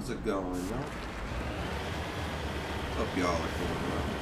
How's it going, y'all? Hope y'all are doing well.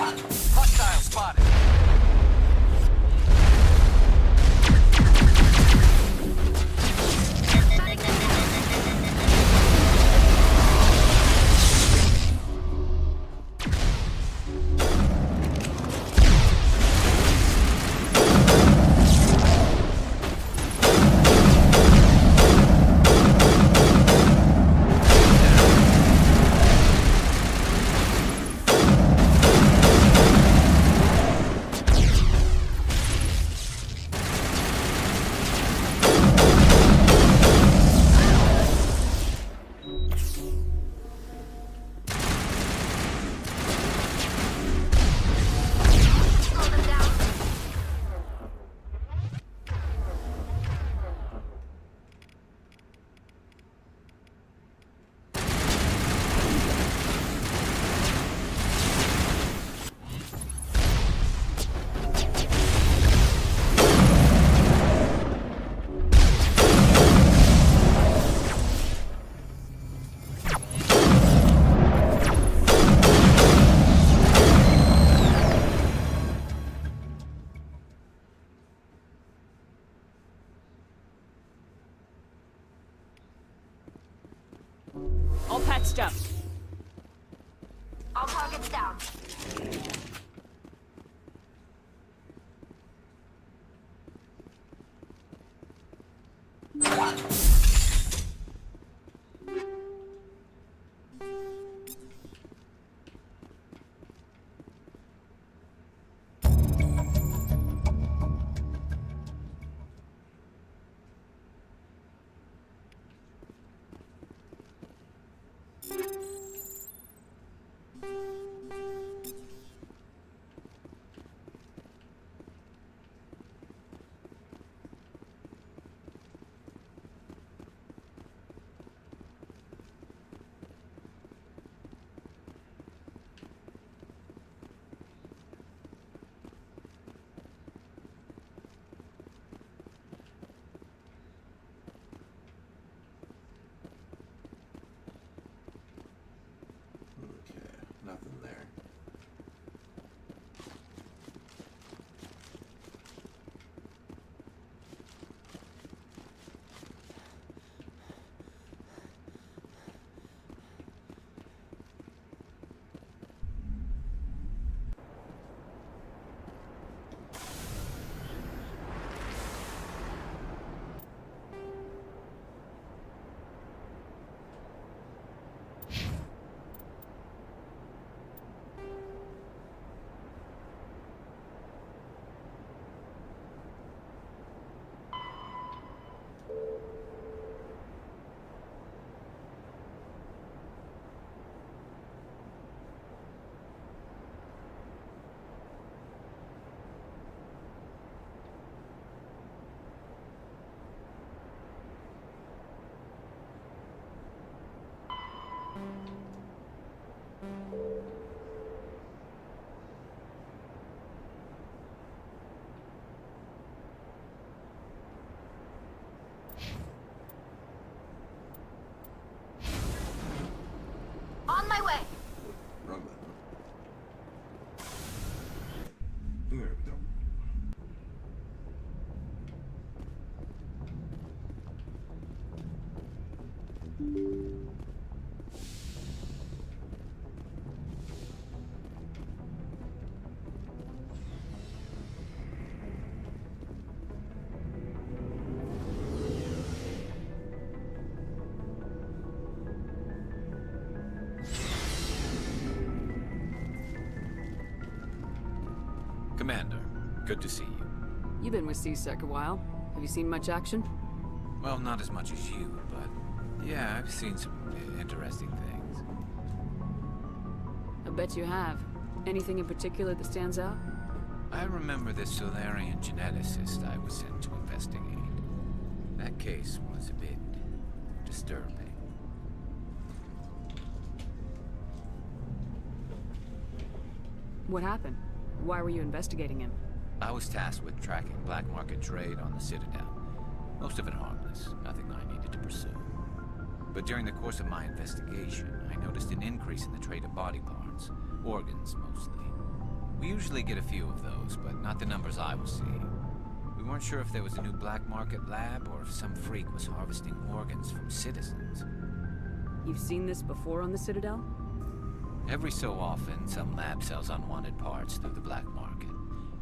Hostile spotted. All patched up. All targets down. Okay, nothing there. On my way. Wrong button. There we go. Commander, good to see you. You've been with C-Sec a while. Have you seen much action? Well, not as much as you, but yeah, I've seen some interesting things. I bet you have. Anything in particular that stands out? I remember this Solarian geneticist I was sent to investigate. That case was a bit disturbing. What happened? Why were you investigating him? I was tasked with tracking black market trade on the Citadel. Most of it harmless, nothing I needed to pursue. But during the course of my investigation, I noticed an increase in the trade of body parts, organs mostly. We usually get a few of those, but not the numbers I was seeing. We weren't sure if there was a new black market lab or if some freak was harvesting organs from citizens. You've seen this before on the Citadel? Every so often, some lab sells unwanted parts through the black market,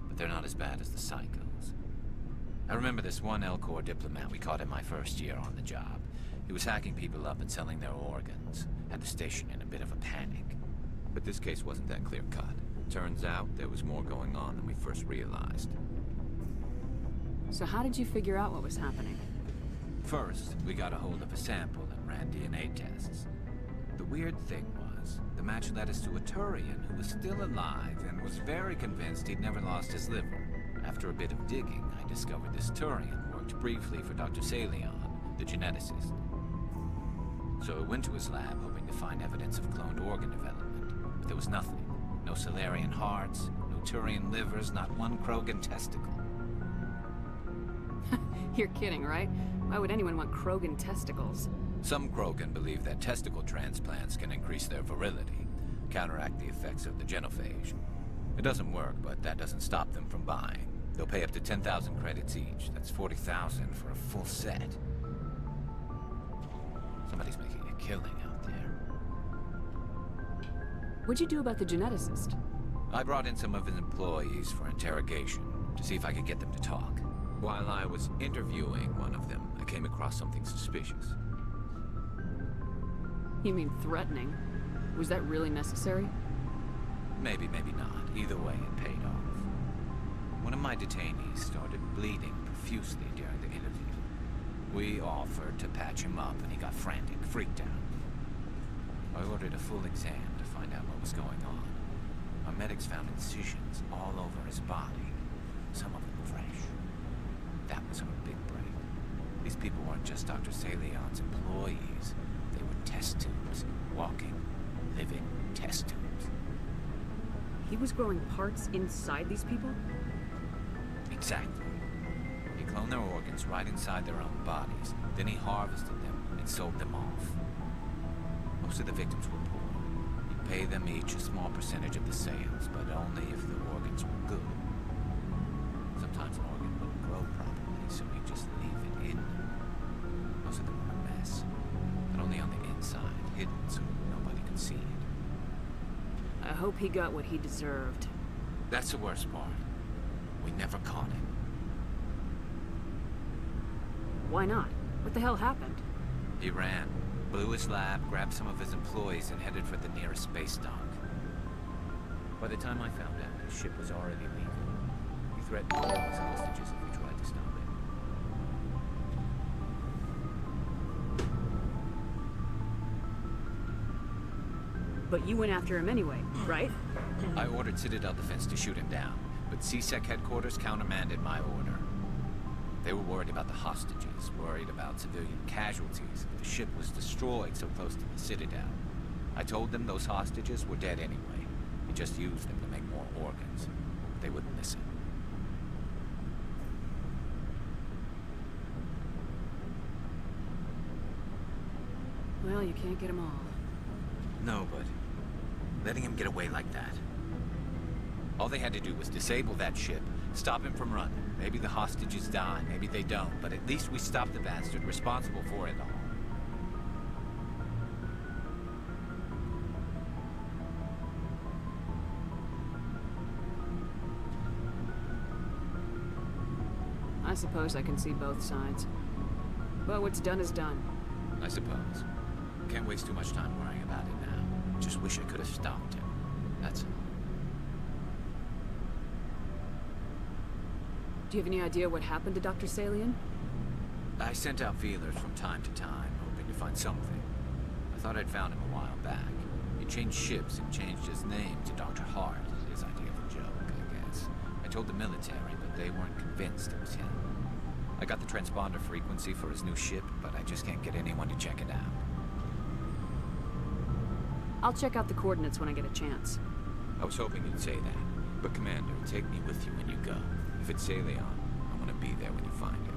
but they're not as bad as the psychos. I remember this one Elcor diplomat we caught in my first year on the job. He was hacking people up and selling their organs. Had the station in a bit of a panic. But this case wasn't that clear-cut. Turns out there was more going on than we first realized. So how did you figure out what was happening? First, we got a hold of a sample and ran DNA tests. The weird thing was, the match led us to a Turian who was still alive and was very convinced he'd never lost his liver. After a bit of digging, I discovered this Turian worked briefly for Dr. Salion, the geneticist. So I went to his lab hoping to find evidence of cloned organ development, but there was nothing. No Salarian hearts, no Turian livers, not one Krogan testicle. You're kidding, right? Why would anyone want Krogan testicles? Some Krogan believe that testicle transplants can increase their virility, counteract the effects of the genophage. It doesn't work, but that doesn't stop them from buying. They'll pay up to 10,000 credits each. That's 40,000 for a full set. Somebody's making a killing out there. What'd you do about the geneticist? I brought in some of his employees for interrogation, to see if I could get them to talk. While I was interviewing one of them, I came across something suspicious. You mean threatening? Was that really necessary? Maybe, maybe not. Either way, it paid off. One of my detainees started bleeding profusely during the interview. We offered to patch him up, and he got frantic, freaked out. I ordered a full exam to find out what was going on. Our medics found incisions all over his body, some of them fresh. That was our big break. These people weren't just Dr. Salion's employees. They were test tubes. Walking, living test tubes. He was growing parts inside these people? Exactly. He cloned their organs right inside their own bodies. Then he harvested them and sold them off. Most of the victims were poor. He'd pay them each a small percentage of the sales, but only if the organs were good. Sometimes an organ wouldn't grow properly, so he'd just leave it in them. Most of them were a mess, but only on the inside, hidden so nobody could see it. I hope he got what he deserved. That's the worst part. We never caught him. Why not? What the hell happened? He ran, blew his lab, grabbed some of his employees, and headed for the nearest space dock. By the time I found out, his ship was already leaving. He threatened to kill his hostages if we tried to stop him. But you went after him anyway, right? I ordered Citadel Defense to shoot him down, but CSEC headquarters countermanded my order. They were worried about the hostages, worried about civilian casualties if the ship was destroyed so close to the Citadel. I told them those hostages were dead anyway. We just used them to make more organs. They wouldn't listen. Well, you can't get them all. No, but letting him get away like that. All they had to do was disable that ship, stop him from running. Maybe the hostages die, maybe they don't, but at least we stopped the bastard responsible for it all. I suppose I can see both sides. But what's done is done. I suppose. Can't waste too much time worrying about it now. Just wish I could have stopped him. That's all. Do you have any idea what happened to Dr. Salion? I sent out feelers from time to time, hoping to find something. I thought I'd found him a while back. He changed ships and changed his name to Dr. Hart, his idea of a joke, I guess. I told the military, but they weren't convinced it was him. I got the transponder frequency for his new ship, but I just can't get anyone to check it out. I'll check out the coordinates when I get a chance. I was hoping you'd say that. But Commander, take me with you when you go. If it's Salion, I want to be there when you find him.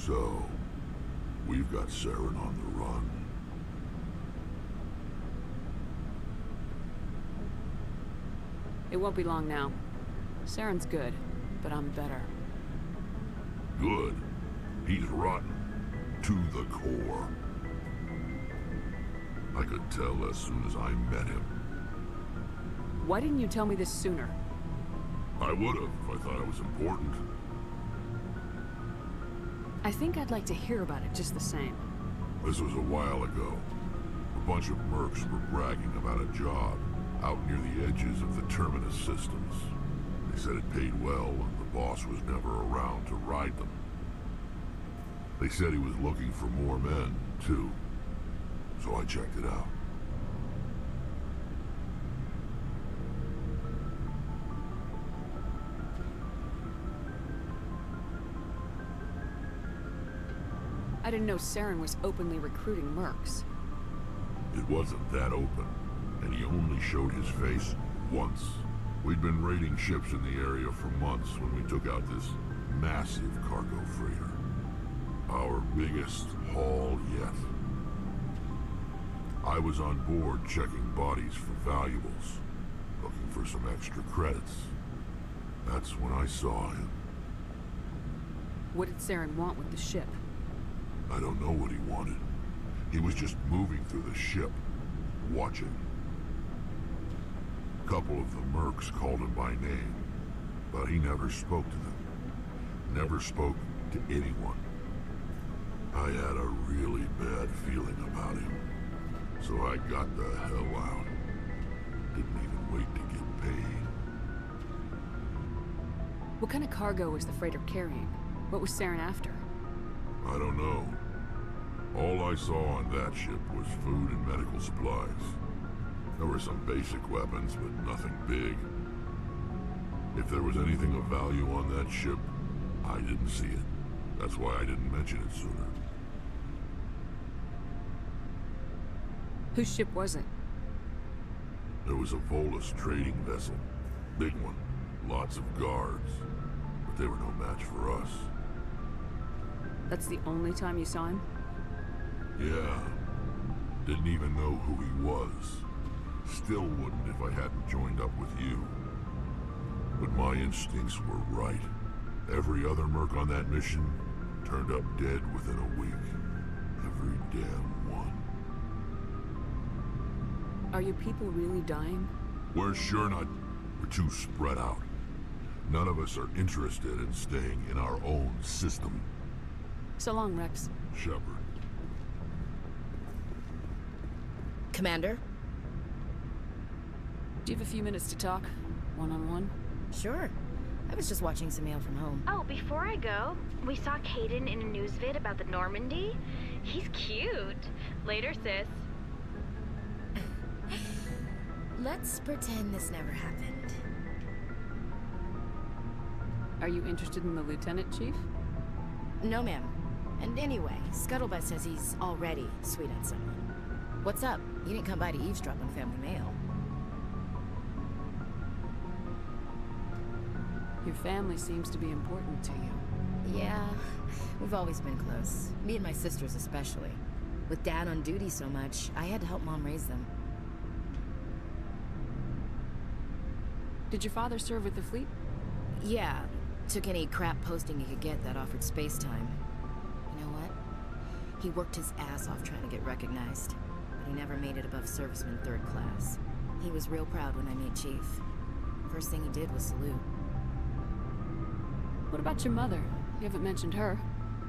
So, we've got Saren on the run. It won't be long now. Saren's good, but I'm better. Good. He's rotten. To the core. I could tell as soon as I met him. Why didn't you tell me this sooner? I would've if I thought it was important. I think I'd like to hear about it just the same. This was a while ago. A bunch of mercs were bragging about a job out near the edges of the Terminus systems. They said it paid well and the boss was never around to ride them. They said he was looking for more men, too. So I checked it out. I didn't know Saren was openly recruiting mercs. It wasn't that open, and he only showed his face once. We'd been raiding ships in the area for months when we took out this massive cargo freighter. Our biggest haul yet. I was on board checking bodies for valuables, looking for some extra credits. That's when I saw him. What did Saren want with the ship? I don't know what he wanted. He was just moving through the ship, watching. A couple of the mercs called him by name, but he never spoke to them. Never spoke to anyone. I had a really bad feeling about him, so I got the hell out. Didn't even wait to get paid. What kind of cargo was the freighter carrying? What was Saren after? I don't know. All I saw on that ship was food and medical supplies. There were some basic weapons, but nothing big. If there was anything of value on that ship, I didn't see it. That's why I didn't mention it sooner. Whose ship was it? There was a Volus trading vessel. Big one. Lots of guards. But they were no match for us. That's the only time you saw him? Yeah. Didn't even know who he was. Still wouldn't if I hadn't joined up with you. But my instincts were right. Every other merc on that mission turned up dead within a week. Every damn one. Are your people really dying? We're sure not. We're too spread out. None of us are interested in staying in our own system. So long, Rex. Shepard. Commander? Do you have a few minutes to talk? One-on-one? Sure. I was just watching some mail from home. Oh, before I go, we saw Caden in a news vid about the Normandy. He's cute. Later, sis. Let's pretend this never happened. Are you interested in the Lieutenant, Chief? No, ma'am. And anyway, Scuttlebutt says he's already sweet on someone. What's up? You didn't come by to eavesdrop on family mail. Your family seems to be important to you. Yeah, we've always been close. Me and my sisters especially. With Dad on duty so much, I had to help Mom raise them. Did your father serve with the fleet? Yeah, took any crap posting he could get that offered space time. You know what? He worked his ass off trying to get recognized, but he never made it above serviceman 3rd class. He was real proud when I made Chief. First thing he did was salute. What about your mother? You haven't mentioned her.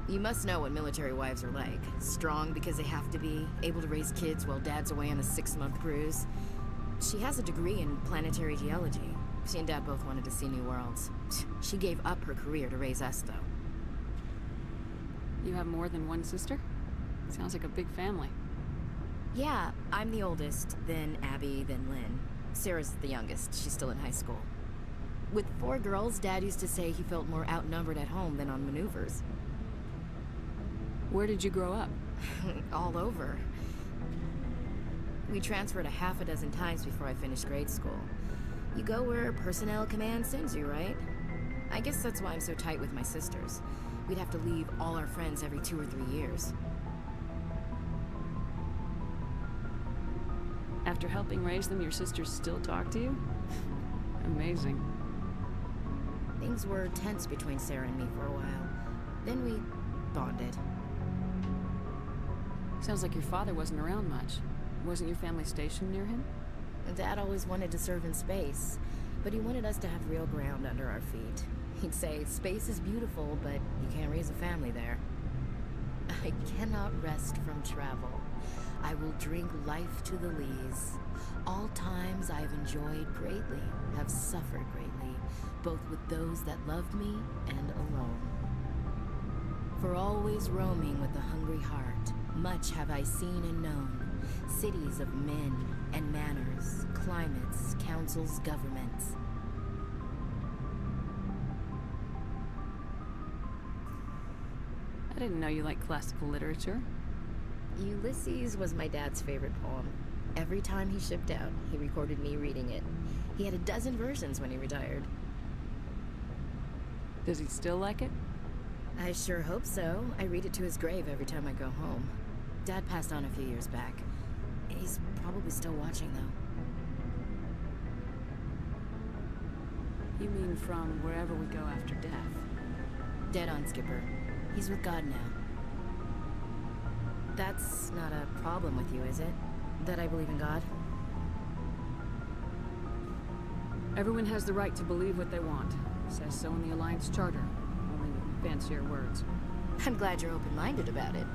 You must know what military wives are like. Strong because they have to be, able to raise kids while Dad's away on a 6-month cruise. She has a degree in planetary geology. She and Dad both wanted to see new worlds. She gave up her career to raise us, though. You have more than one sister? Sounds like a big family. Yeah, I'm the oldest, then Abby, then Lynn. Sarah's the youngest. She's still in high school. With 4 girls, Dad used to say he felt more outnumbered at home than on maneuvers. Where did you grow up? All over. We transferred a half a dozen times before I finished grade school. You go where personnel command sends you, right? I guess that's why I'm so tight with my sisters. We'd have to leave all our friends every 2 or 3 years. After helping raise them, your sisters still talk to you? Amazing. Things were tense between Sarah and me for a while. Then we bonded. Sounds like your father wasn't around much. Wasn't your family stationed near him? Dad always wanted to serve in space, but he wanted us to have real ground under our feet. He'd say, space is beautiful, but you can't raise a family there. I cannot rest from travel. I will drink life to the lees. All times I have enjoyed greatly, have suffered greatly, both with those that loved me and alone. For always roaming with a hungry heart, much have I seen and known, cities of men and manners, climates, councils, governments. I didn't know you liked classical literature. Ulysses was my dad's favorite poem. Every time he shipped out, he recorded me reading it. He had a dozen versions when he retired. Does he still like it? I sure hope so. I read it to his grave every time I go home. Dad passed on a few years back. He's probably still watching, though. You mean from wherever we go after death? Dead on, Skipper. He's with God now. That's not a problem with you, is it? That I believe in God? Everyone has the right to believe what they want. It says so in the Alliance Charter. Only with fancier words. I'm glad you're open-minded about it.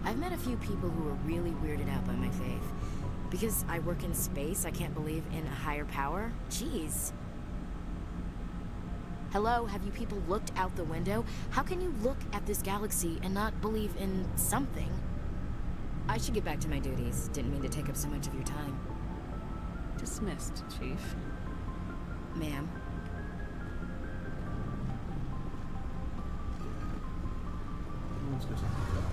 I've met a few people who are really weirded out by my faith. Because I work in space, I can't believe in a higher power? Jeez. Hello, have you people looked out the window? How can you look at this galaxy and not believe in something? I should get back to my duties. Didn't mean to take up so much of your time. Dismissed, Chief. Ma'am. Let's go something like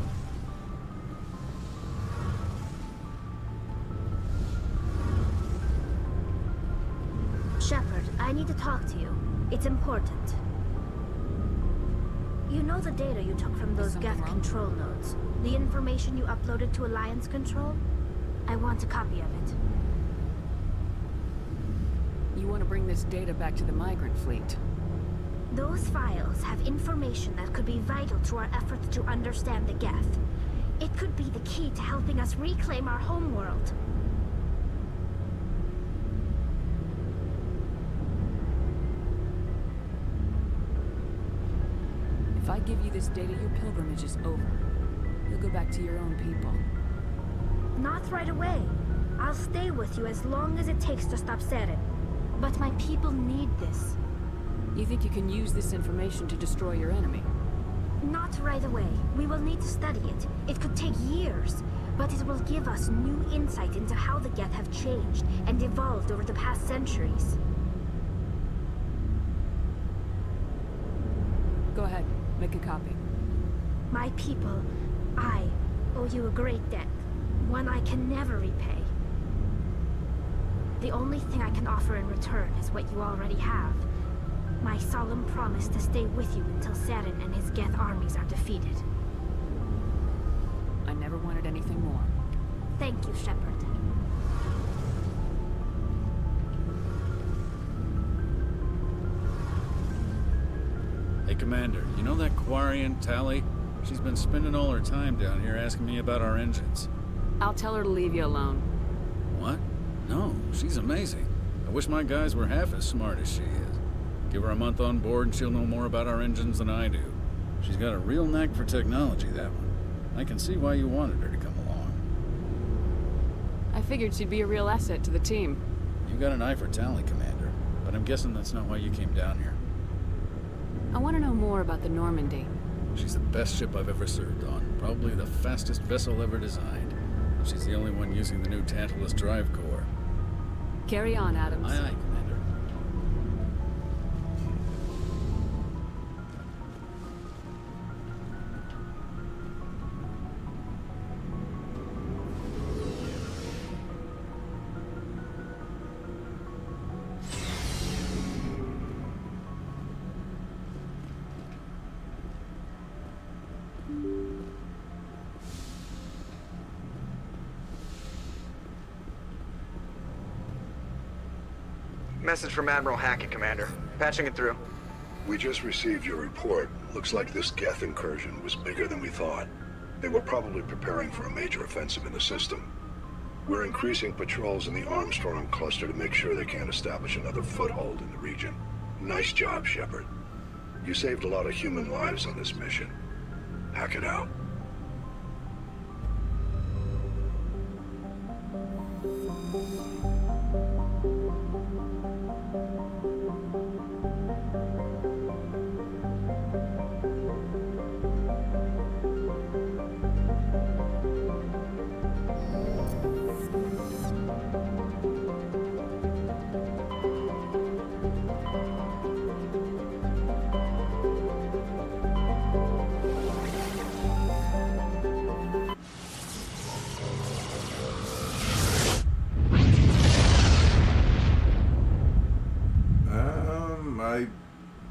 that. Shepard, I need to talk to you. It's important. You know the data you took from those Something Geth wrong? control nodes? The information you uploaded to Alliance Control? I want a copy of it. You want to bring this data back to the migrant fleet. Those files have information that could be vital to our efforts to understand the Geth. It could be the key to helping us reclaim our homeworld. If I give you this data, your pilgrimage is over. You'll go back to your own people. Not right away. I'll stay with you as long as it takes to stop Seren. But my people need this. You think you can use this information to destroy your enemy? Not right away. We will need to study it. It could take years, but it will give us new insight into how the Geth have changed and evolved over the past centuries. Go ahead, make a copy. My people, I owe you a great debt, one I can never repay. The only thing I can offer in return is what you already have. My solemn promise to stay with you until Seren and his Geth armies are defeated. I never wanted anything more. Thank you, Shepard. Hey, Commander, you know that Quarian, Tali? She's been spending all her time down here asking me about our engines. I'll tell her to leave you alone. What? No, she's amazing. I wish my guys were half as smart as she is. Give her a month on board and she'll know more about our engines than I do. She's got a real knack for technology, that one. I can see why you wanted her to come along. I figured she'd be a real asset to the team. You got an eye for Tali, Commander, but I'm guessing that's not why you came down here. I want to know more about the Normandy. She's the best ship I've ever served on. Probably the fastest vessel ever designed. She's the only one using the new Tantalus drive core. Carry on, Adams. Aye, aye, Commander. Message from Admiral Hackett, Commander. Patching it through. We just received your report. Looks like this Geth incursion was bigger than we thought. They were probably preparing for a major offensive in the system. We're increasing patrols in the Armstrong cluster to make sure they can't establish another foothold in the region. Nice job, Shepard. You saved a lot of human lives on this mission. Hackett out.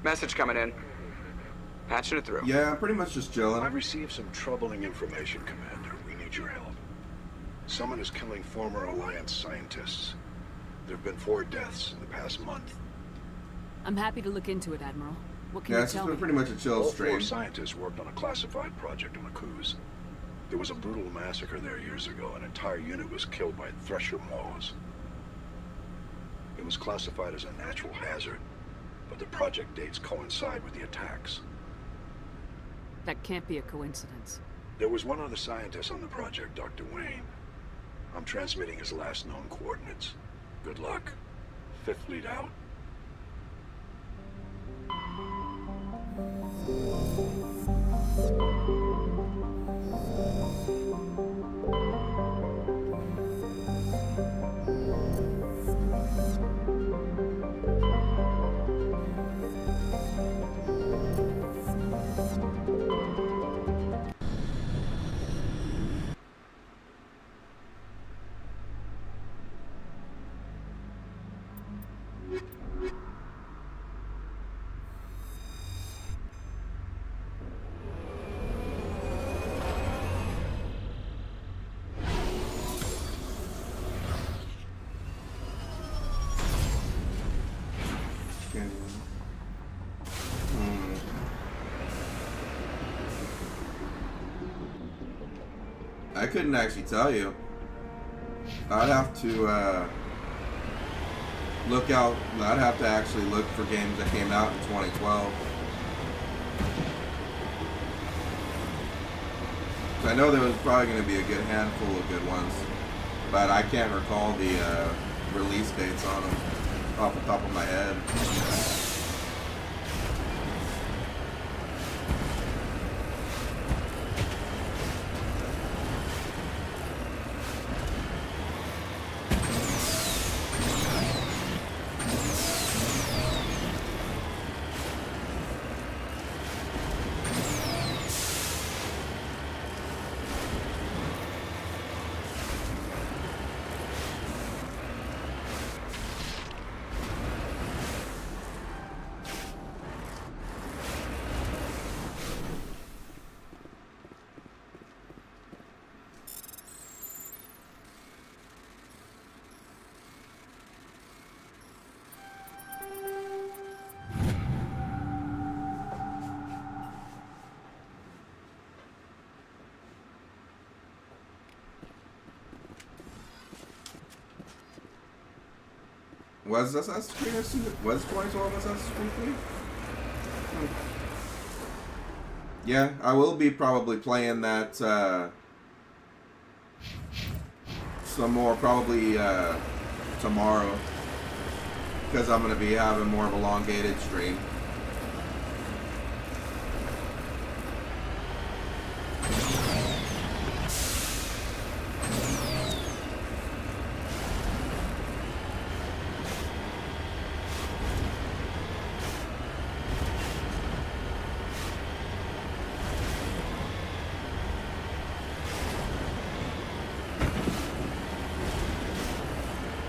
Message coming in. Patching it through. Yeah, I'm pretty much just chilling. I received some troubling information, Commander. We need your help. Someone is killing former Alliance scientists. There have been 4 deaths in the past month. I'm happy to look into it, Admiral. What can Yeah, you it's tell been me? pretty much a chill All 4 stream. scientists worked on a classified project on Akuz. There was a brutal massacre there years ago. An entire unit was killed by Thresher Maws. It was classified as a natural hazard, but the project dates coincide with the attacks. That can't be a coincidence. There was one other scientist on the project, Dr. Wayne. I'm transmitting his last known coordinates. Good luck. 5th Fleet out. I couldn't actually tell you. I'd have to look out. I'd have to actually look for games that came out in 2012. So I know there was probably going to be a good handful of good ones, but I can't recall the release dates on them off the top of my head. Was Assassin's Creed was 2012 Assassin's Creed 3? Yeah, I will be probably playing that some more probably tomorrow, because I'm going to be having more of a elongated stream.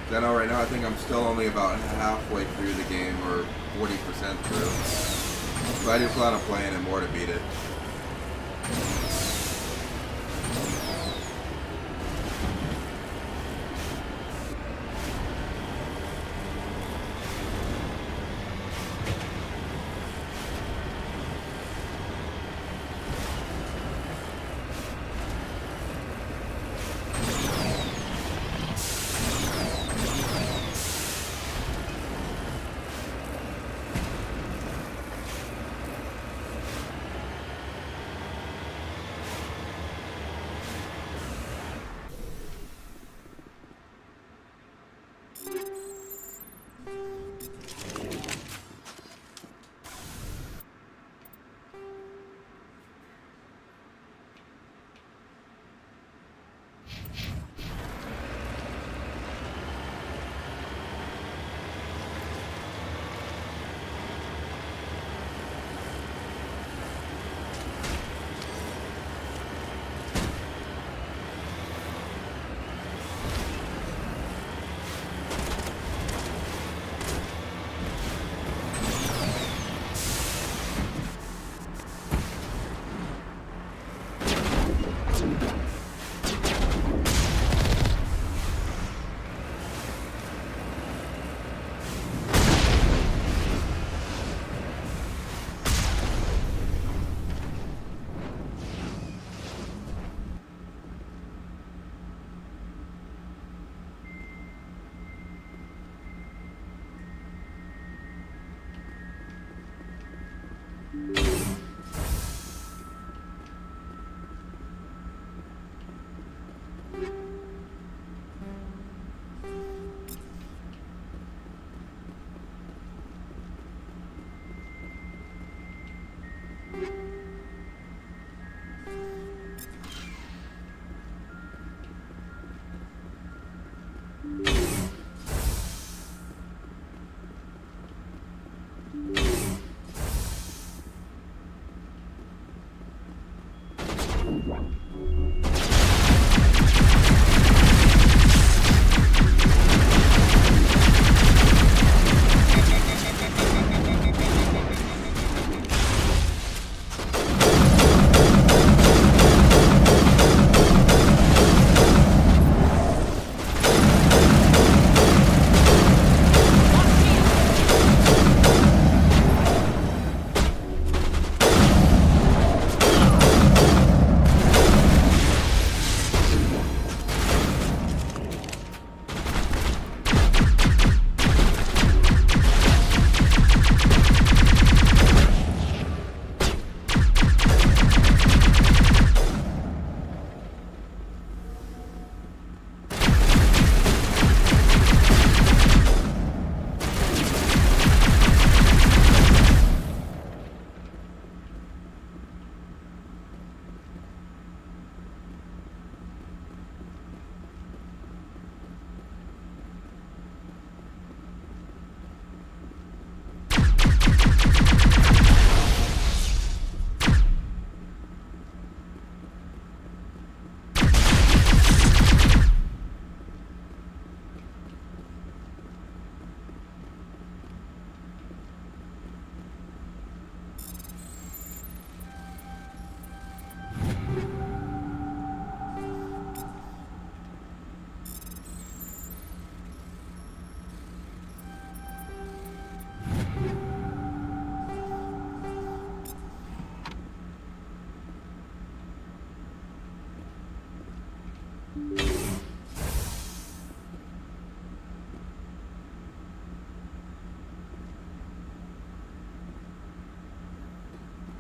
I know right now I think I'm still only about halfway through the game, or 40% through. But I do plan on playing it more to beat it.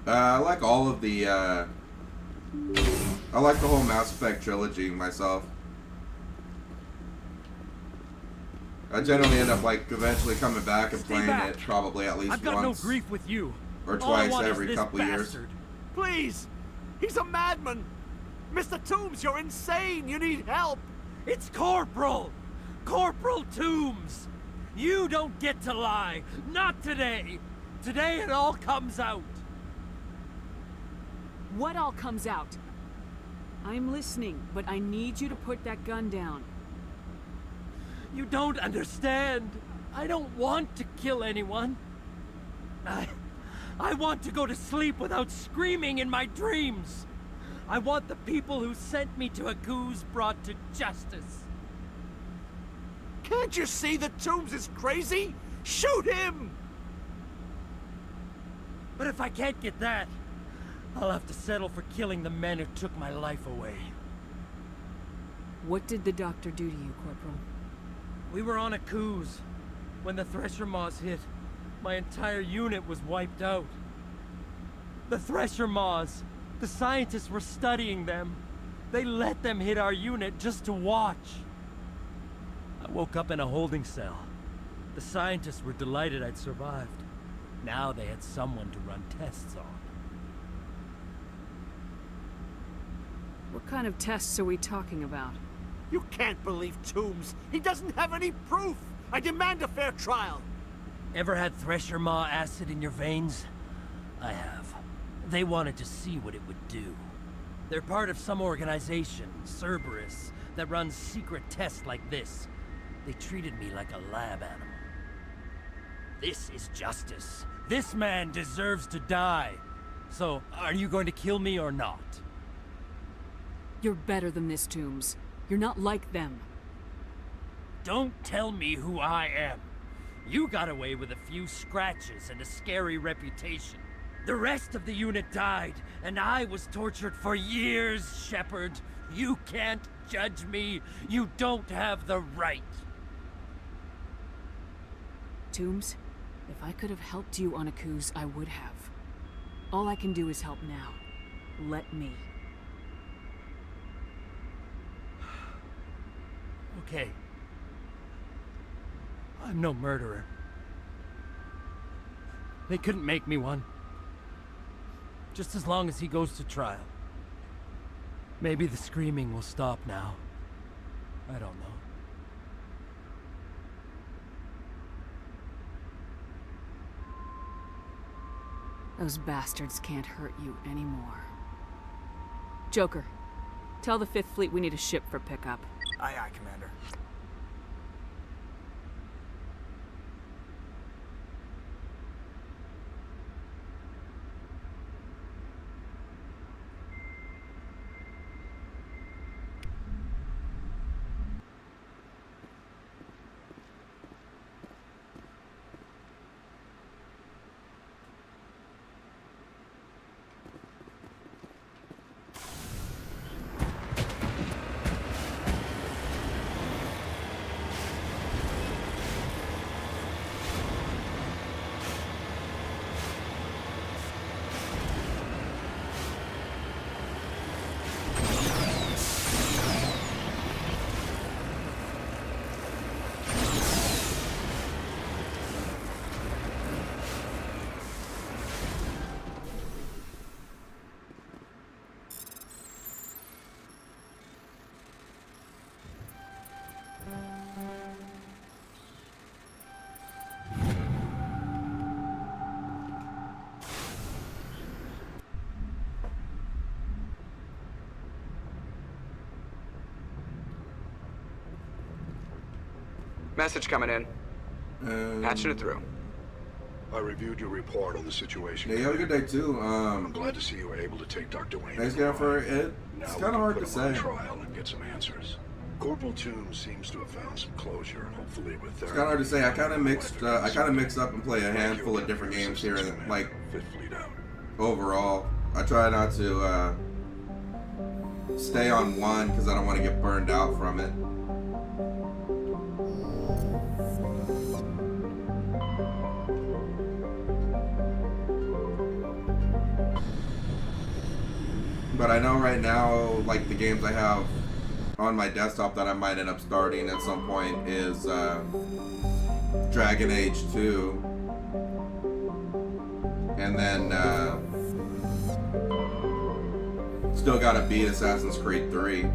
I like all of the, I like the whole Mass Effect trilogy myself. I generally end up, like, eventually coming back and playing it probably at least I've got once no grief with you. or All I twice want is every this couple years. bastard. Please! He's a madman! Mr. Toombs, you're insane! You need help! It's Corporal! Corporal Toombs! You don't get to lie! Not today! Today it all comes out! What all comes out? I'm listening, but I need you to put that gun down. You don't understand! I don't want to kill anyone! I want to go to sleep without screaming in my dreams! I want the people who sent me to Aguz brought to justice! Can't you see that Toombs is crazy? Shoot him! But if I can't get that, I'll have to settle for killing the men who took my life away. What did the doctor do to you, Corporal? We were on Aguz. When the Thresher Maws hit, my entire unit was wiped out. The Thresher Maws, the scientists were studying them. They let them hit our unit just to watch. I woke up in a holding cell. The scientists were delighted I'd survived. Now they had someone to run tests on. What kind of tests are we talking about? You can't believe Toombs. He doesn't have any proof. I demand a fair trial. Ever had Thresher Maw acid in your veins? I have. They wanted to see what it would do. They're part of some organization, Cerberus, that runs secret tests like this. They treated me like a lab animal. This is justice. This man deserves to die. So, are you going to kill me or not? You're better than this, Toombs. You're not like them. Don't tell me who I am. You got away with a few scratches and a scary reputation. The rest of the unit died, and I was tortured for years, Shepard. You can't judge me. You don't have the right. Toombs, if I could have helped you on Aguz, I would have. All I can do is help now. Let me. Okay. I'm no murderer. They couldn't make me one. Just as long as he goes to trial. Maybe the screaming will stop now. I don't know. Those bastards can't hurt you anymore. Joker, tell the 5th Fleet we need a ship for pickup. Aye, aye, Commander. Message coming in. Patching it through. I reviewed your report on the situation. Yeah, you have a good day too. I'm glad to see you were able to take Dr. Wayne. Thanks, again for it. Now It's we kind of can hard put to him on say. trial and get some answers. Corporal Toombs seems to have found some closure, hopefully with It's kind of hard to say. I kind of mixed up and play a handful of different games here, and like Fifth Fleet out. overall, I try not to stay on one because I don't want to get burned out from it. But I know right now, like, the games I have on my desktop that I might end up starting at some point is Dragon Age 2. And then still gotta beat Assassin's Creed 3.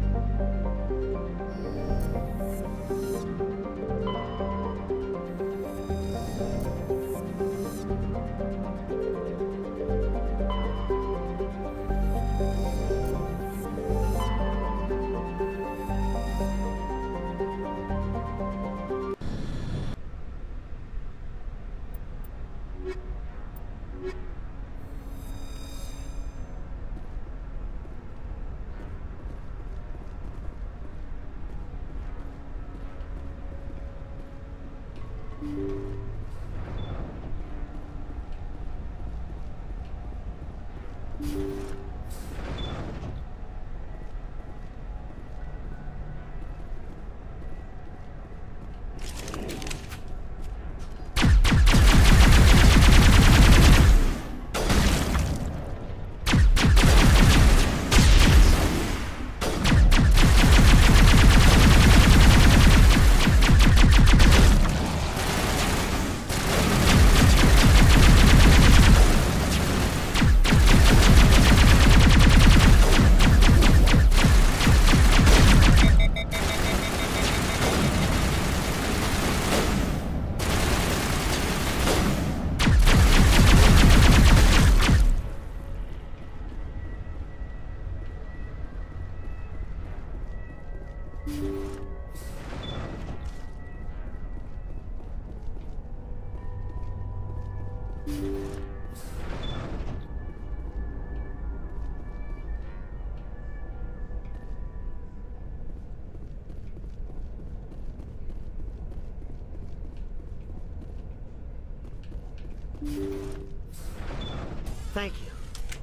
Thank you.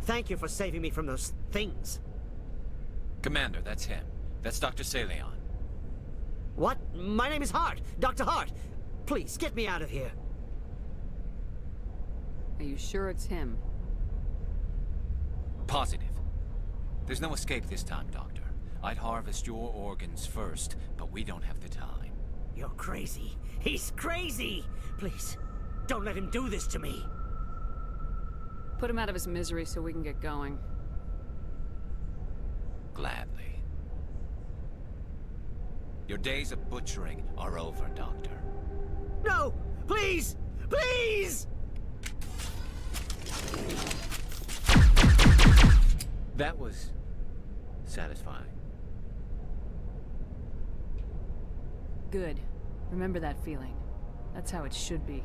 Thank you for saving me from those things. Commander, that's him. That's Dr. Saleon. What? My name is Hart. Dr. Hart. Please, get me out of here. Are you sure it's him? Positive. There's no escape this time, Doctor. I'd harvest your organs first, but we don't have the time. You're crazy. He's crazy! Please, don't let him do this to me. Put him out of his misery so we can get going. Gladly. Your days of butchering are over, Doctor. No! Please! Please! That was satisfying. Good. Remember that feeling. That's how it should be.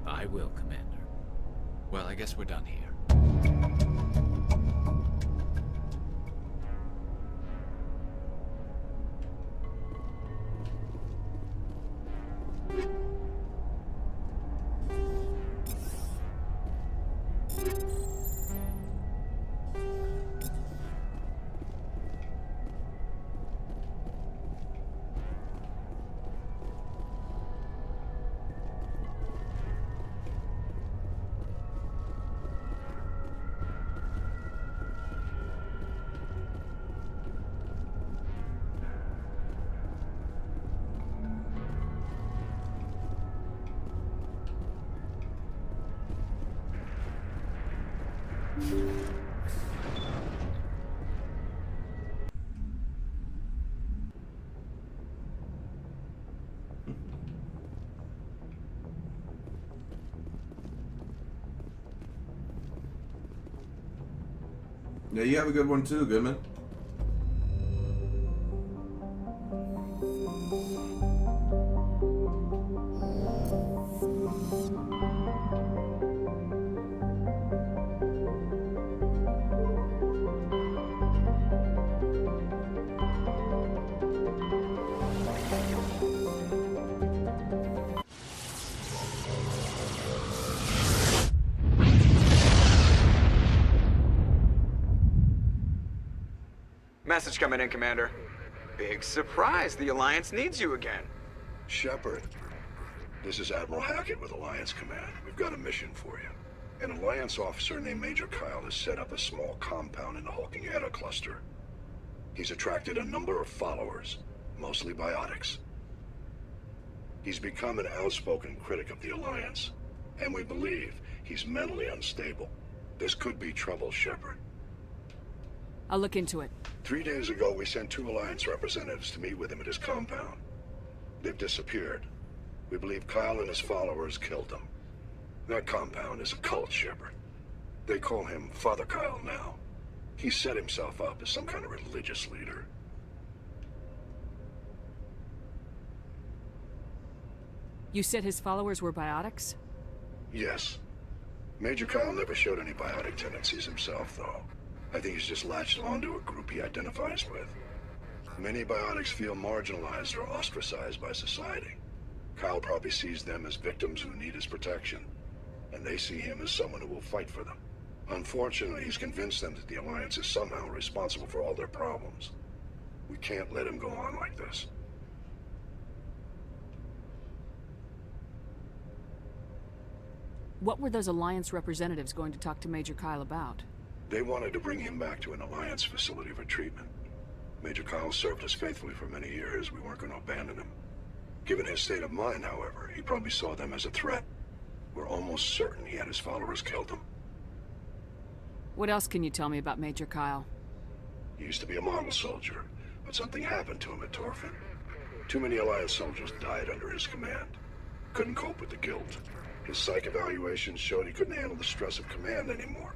I will, Commander. Well, I guess we're done here. Yeah, you have a good one too, Goodman. Message coming in, Commander. Big surprise. The Alliance needs you again. Shepard, this is Admiral Hackett with Alliance Command. We've got a mission for you. An Alliance officer named Major Kyle has set up a small compound in the Hulking Eta cluster. He's attracted a number of followers, mostly biotics. He's become an outspoken critic of the Alliance, and we believe he's mentally unstable. This could be trouble, Shepard. I'll look into it. 3 days ago, we sent 2 Alliance representatives to meet with him at his compound. They've disappeared. We believe Kyle and his followers killed them. That compound is a cult, Shepard. They call him Father Kyle now. He set himself up as some kind of religious leader. You said his followers were biotics? Yes. Major Kyle never showed any biotic tendencies himself, though. I think he's just latched onto a group he identifies with. Many biotics feel marginalized or ostracized by society. Kyle probably sees them as victims who need his protection, and they see him as someone who will fight for them. Unfortunately, he's convinced them that the Alliance is somehow responsible for all their problems. We can't let him go on like this. What were those Alliance representatives going to talk to Major Kyle about? They wanted to bring him back to an Alliance facility for treatment. Major Kyle served us faithfully for many years. We weren't going to abandon him. Given his state of mind, however, he probably saw them as a threat. We're almost certain he had his followers killed him. What else can you tell me about Major Kyle? He used to be a model soldier, but something happened to him at Torfin. Too many Alliance soldiers died under his command. Couldn't cope with the guilt. His psych evaluations showed he couldn't handle the stress of command anymore.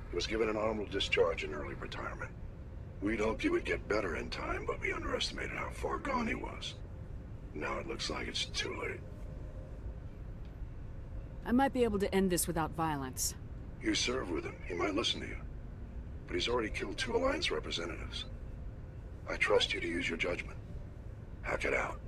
He was given an honorable discharge in early retirement. We'd hoped he would get better in time, but we underestimated how far gone he was. Now it looks like it's too late. I might be able to end this without violence. You serve with him. He might listen to you. But he's already killed 2 Alliance representatives. I trust you to use your judgment. Hack it out.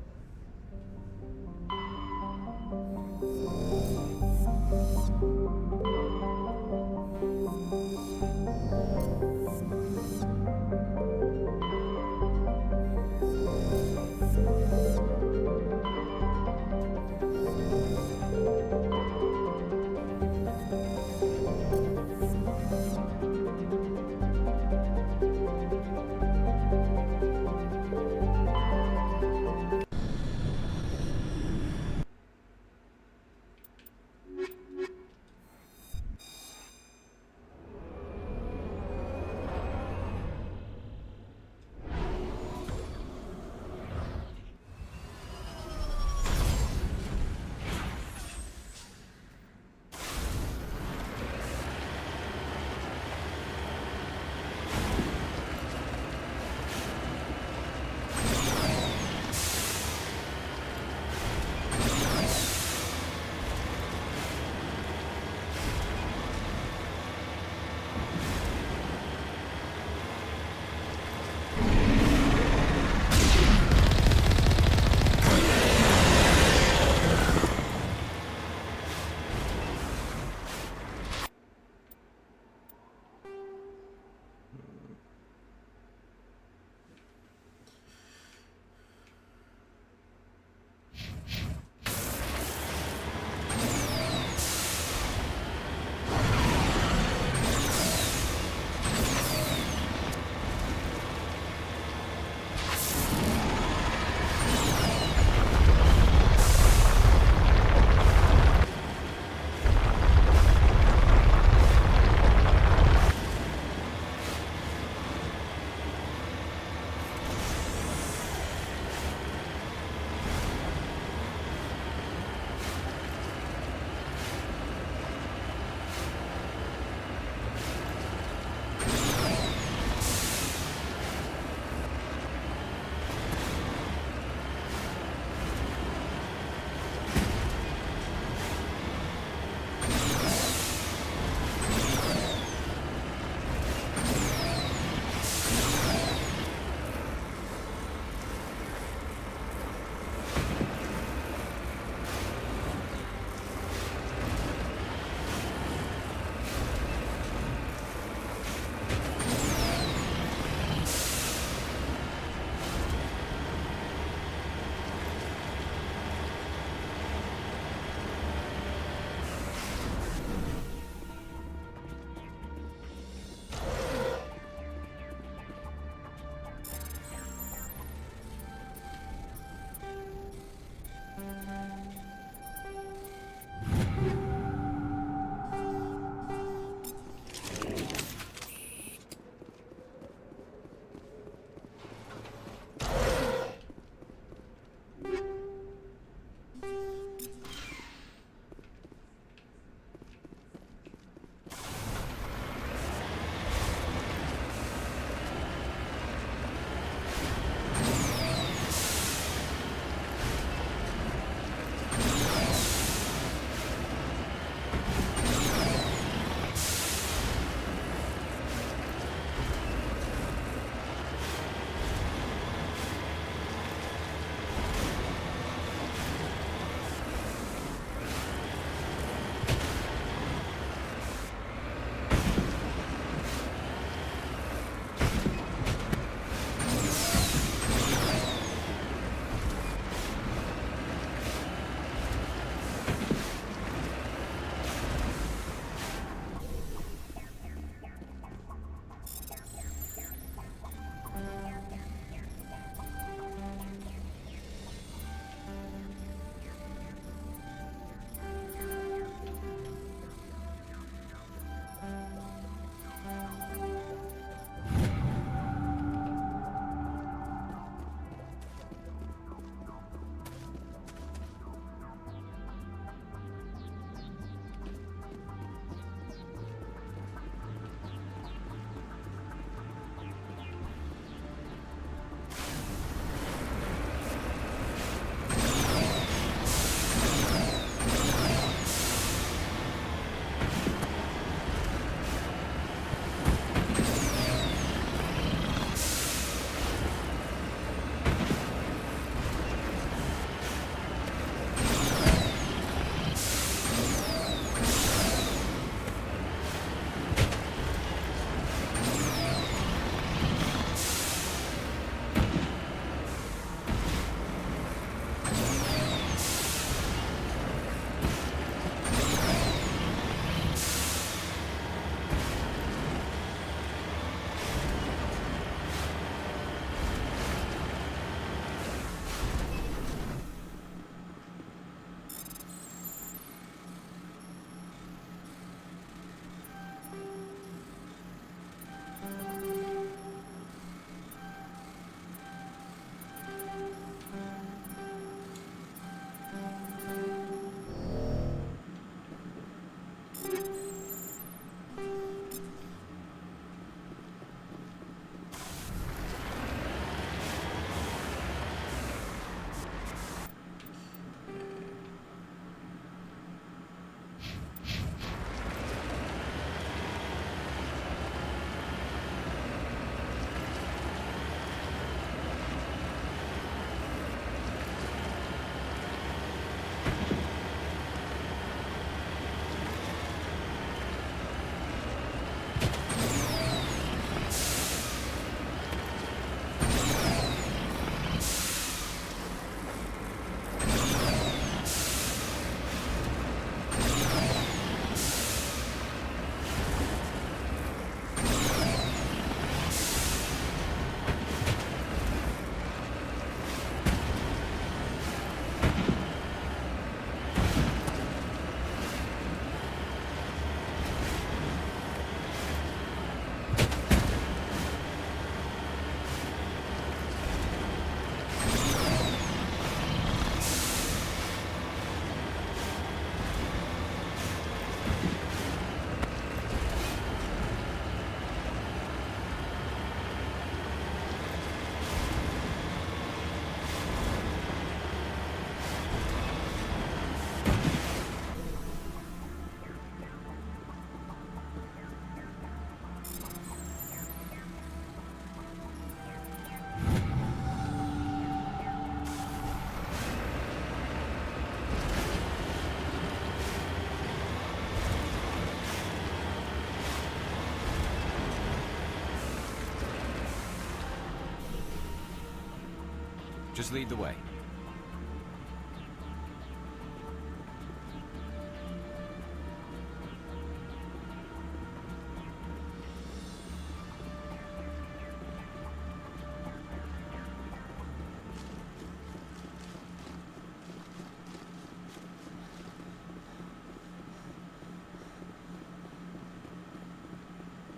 Just lead the way.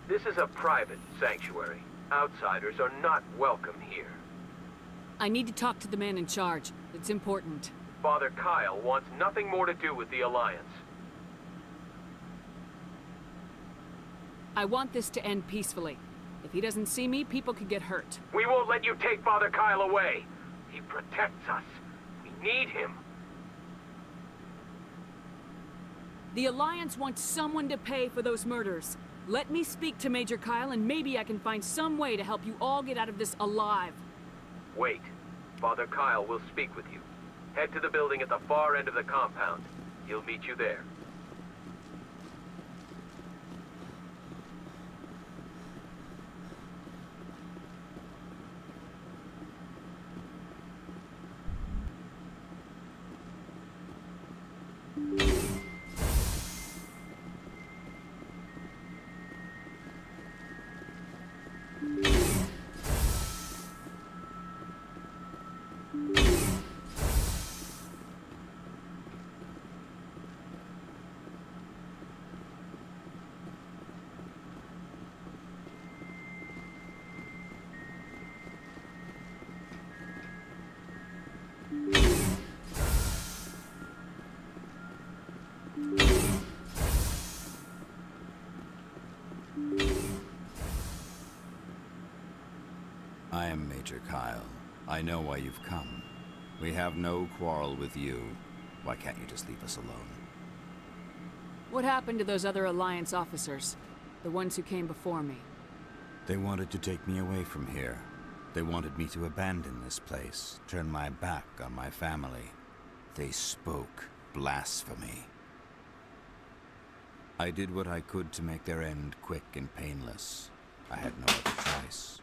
This is a private sanctuary. Outsiders are not welcome here. I need to talk to the man in charge. It's important. Father Kyle wants nothing more to do with the Alliance. I want this to end peacefully. If he doesn't see me, people could get hurt. We won't let you take Father Kyle away. He protects us. We need him. The Alliance wants someone to pay for those murders. Let me speak to Major Kyle, and maybe I can find some way to help you all get out of this alive. Wait. Father Kyle will speak with you. Head to the building at the far end of the compound. He'll meet you there. I am Major Kyle. I know why you've come. We have no quarrel with you. Why can't you just leave us alone? What happened to those other Alliance officers? The ones who came before me? They wanted to take me away from here. They wanted me to abandon this place, turn my back on my family. They spoke blasphemy. I did what I could to make their end quick and painless. I had no other choice.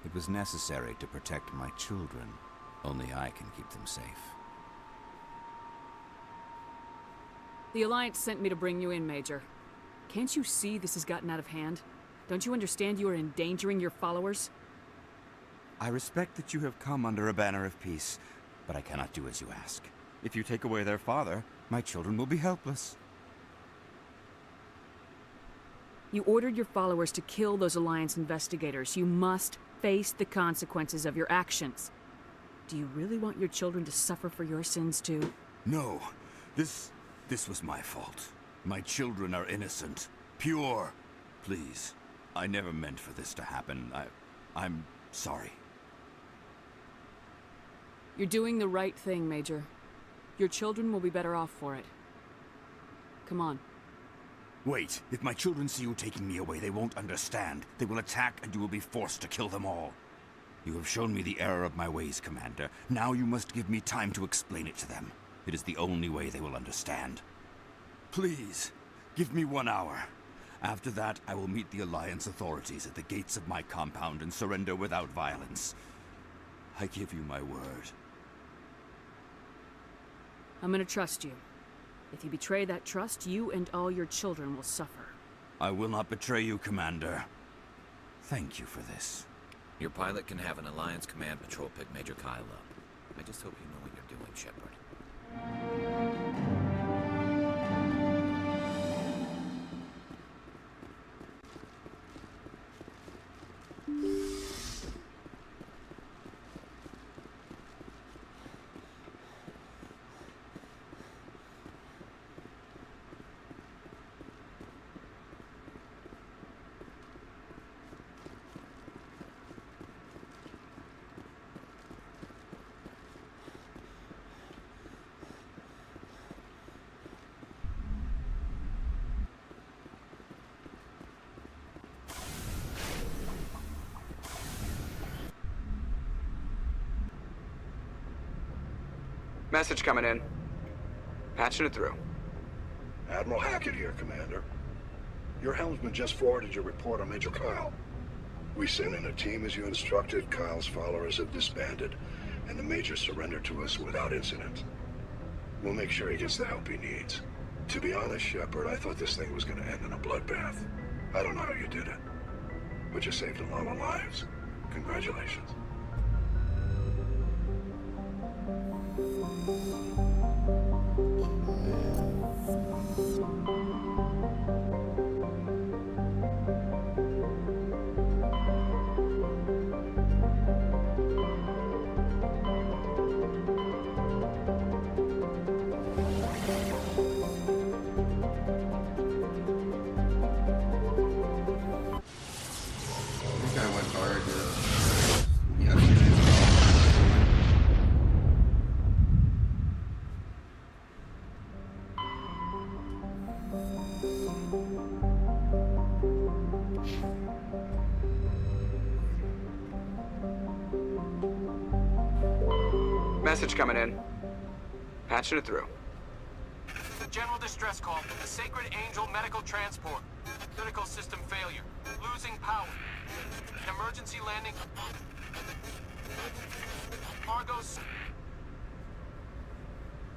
It was necessary to protect my children. Only I can keep them safe. The Alliance sent me to bring you in, Major. Can't you see this has gotten out of hand? Don't you understand you are endangering your followers? I respect that you have come under a banner of peace, but I cannot do as you ask. If you take away their father, my children will be helpless. You ordered your followers to kill those Alliance investigators. You must face the consequences of your actions. Do you really want your children to suffer for your sins too? No. This was my fault. My children are innocent. Pure. Please. I never meant for this to happen. I'm sorry. You're doing the right thing, Major. Your children will be better off for it. Come on. Wait. If my children see you taking me away, they won't understand. They will attack and you will be forced to kill them all. You have shown me the error of my ways, Commander. Now you must give me time to explain it to them. It is the only way they will understand. Please, give me 1 hour. After that, I will meet the Alliance authorities at the gates of my compound and surrender without violence. I give you my word. I'm gonna trust you. If you betray that trust, you and all your children will suffer. I will not betray you, Commander. Thank you for this. Your pilot can have an Alliance command patrol pick Major Kyle up. I just hope you know what you're doing, Shepard. Message coming in. Patching it through. Admiral Hackett here, Commander. Your helmsman just forwarded your report on Major Kyle. We sent in a team as you instructed. Kyle's followers have disbanded, and the Major surrendered to us without incident. We'll make sure he gets the help he needs. To be honest, Shepard, I thought this thing was going to end in a bloodbath. I don't know how you did it, but you saved a lot of lives. Congratulations. Message coming in. Patching it through. The general distress call. The Sacred Angel medical transport. Critical system failure. Losing power. An emergency landing. Argos.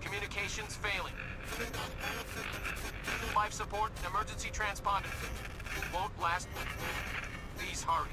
Communications failing. Life support and emergency transponder. Won't last. Please hurry.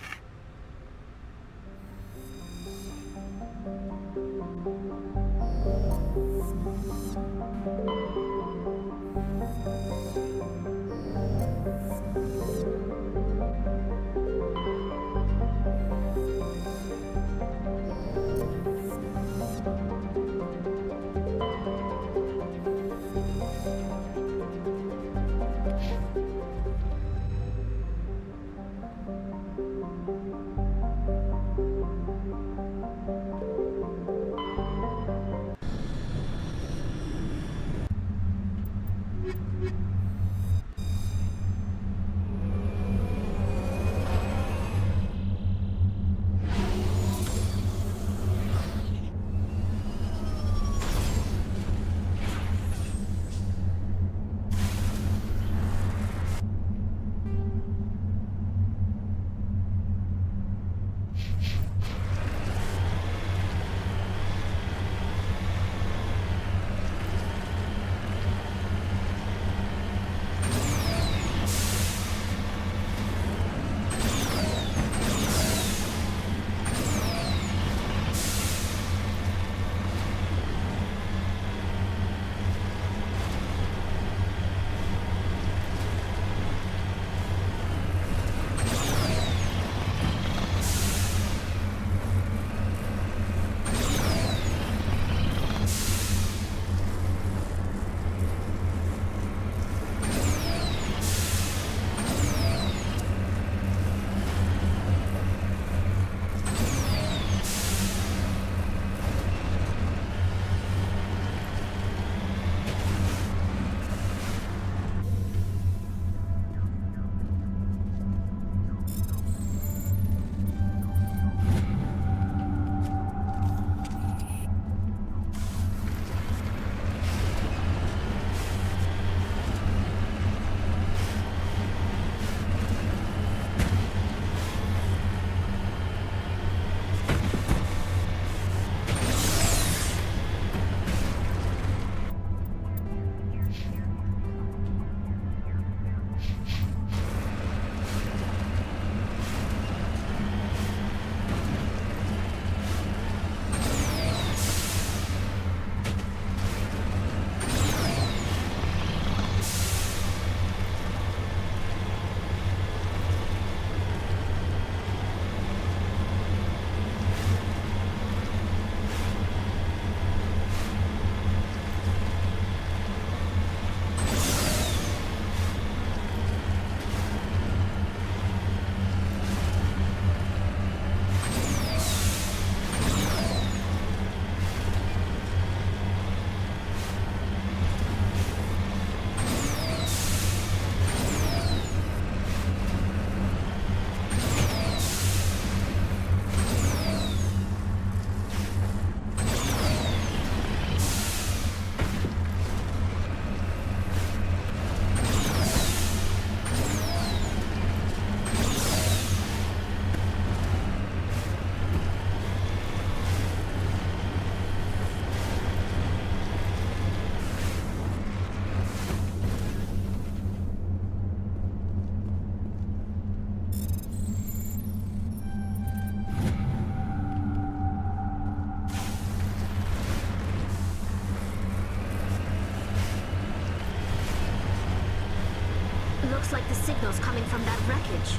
Looks like the signal's coming from that wreckage.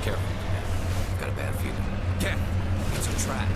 Careful. Got a bad feeling. Ken, it's a trap.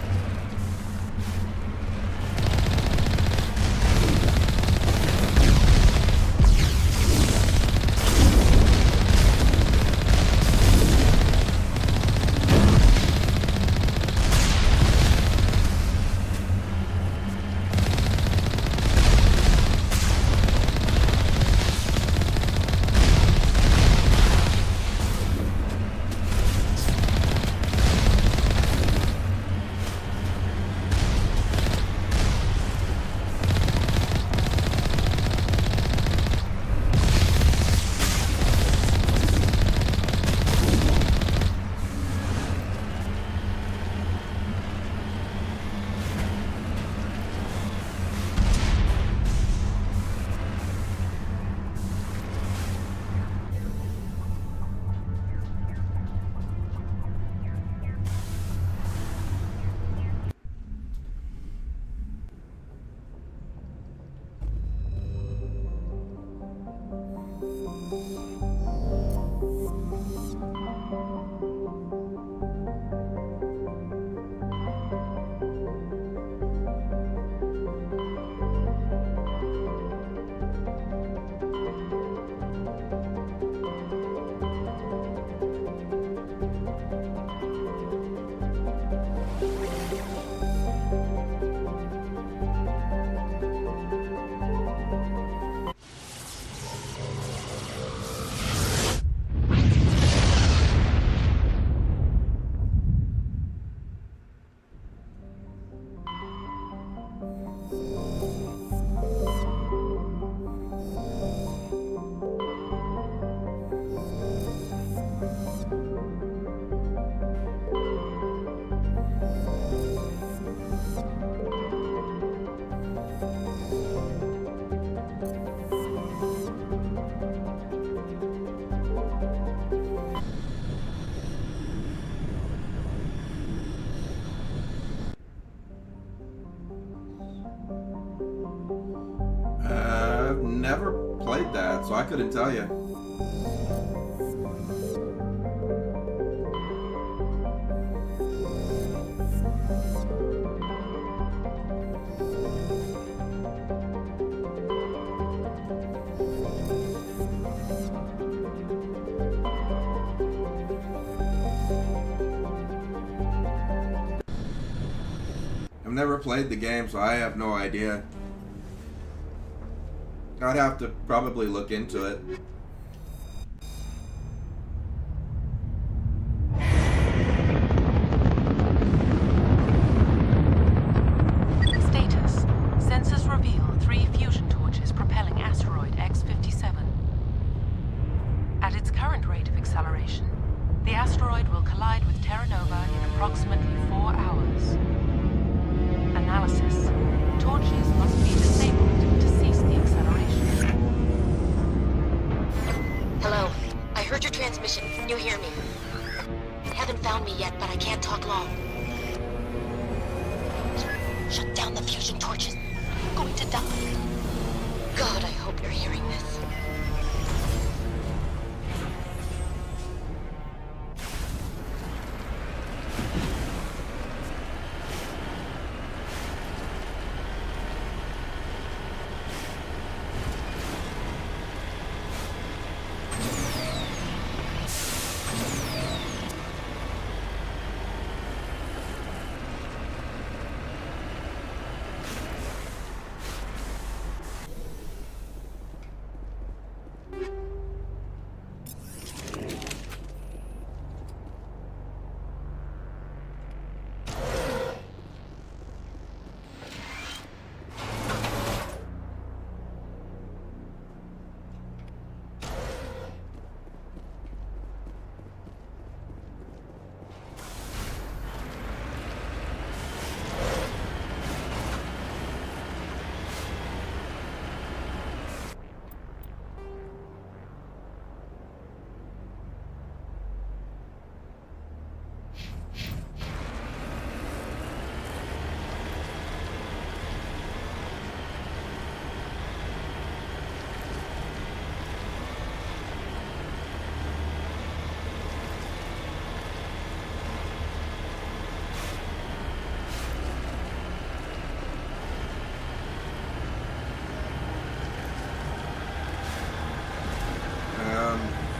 I've never played that, so I couldn't tell you. I've never played the game, so I have no idea. I'd have to probably look into it. Status. Sensors reveal 3 fusion torches propelling asteroid X-57. At its current rate of acceleration, the asteroid will collide with Terra Nova in approximately 4 hours. Analysis. Torches must be disabled to cease the acceleration. Hello. I heard your transmission. You hear me? Haven't found me yet, but I can't talk long. Shut down the fusion torches. I'm going to die. God, I hope you're hearing this.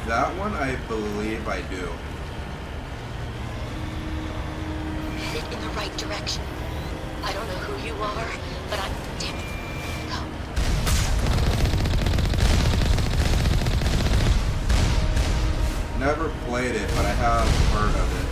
That one, I believe I do. Headed in the right direction. I don't know who you are, but I'm... Damn it. Go. Never played it, but I have heard of it.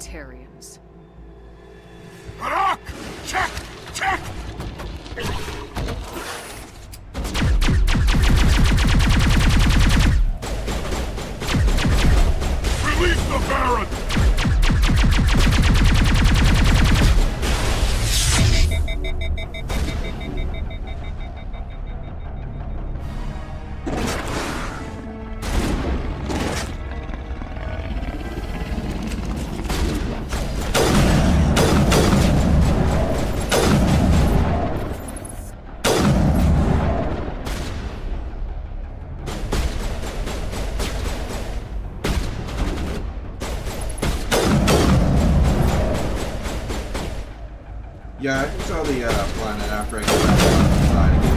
Batarians. Harak! Check! Check! Release the Baron! Yeah, I can tell the planet after I get back on the side again.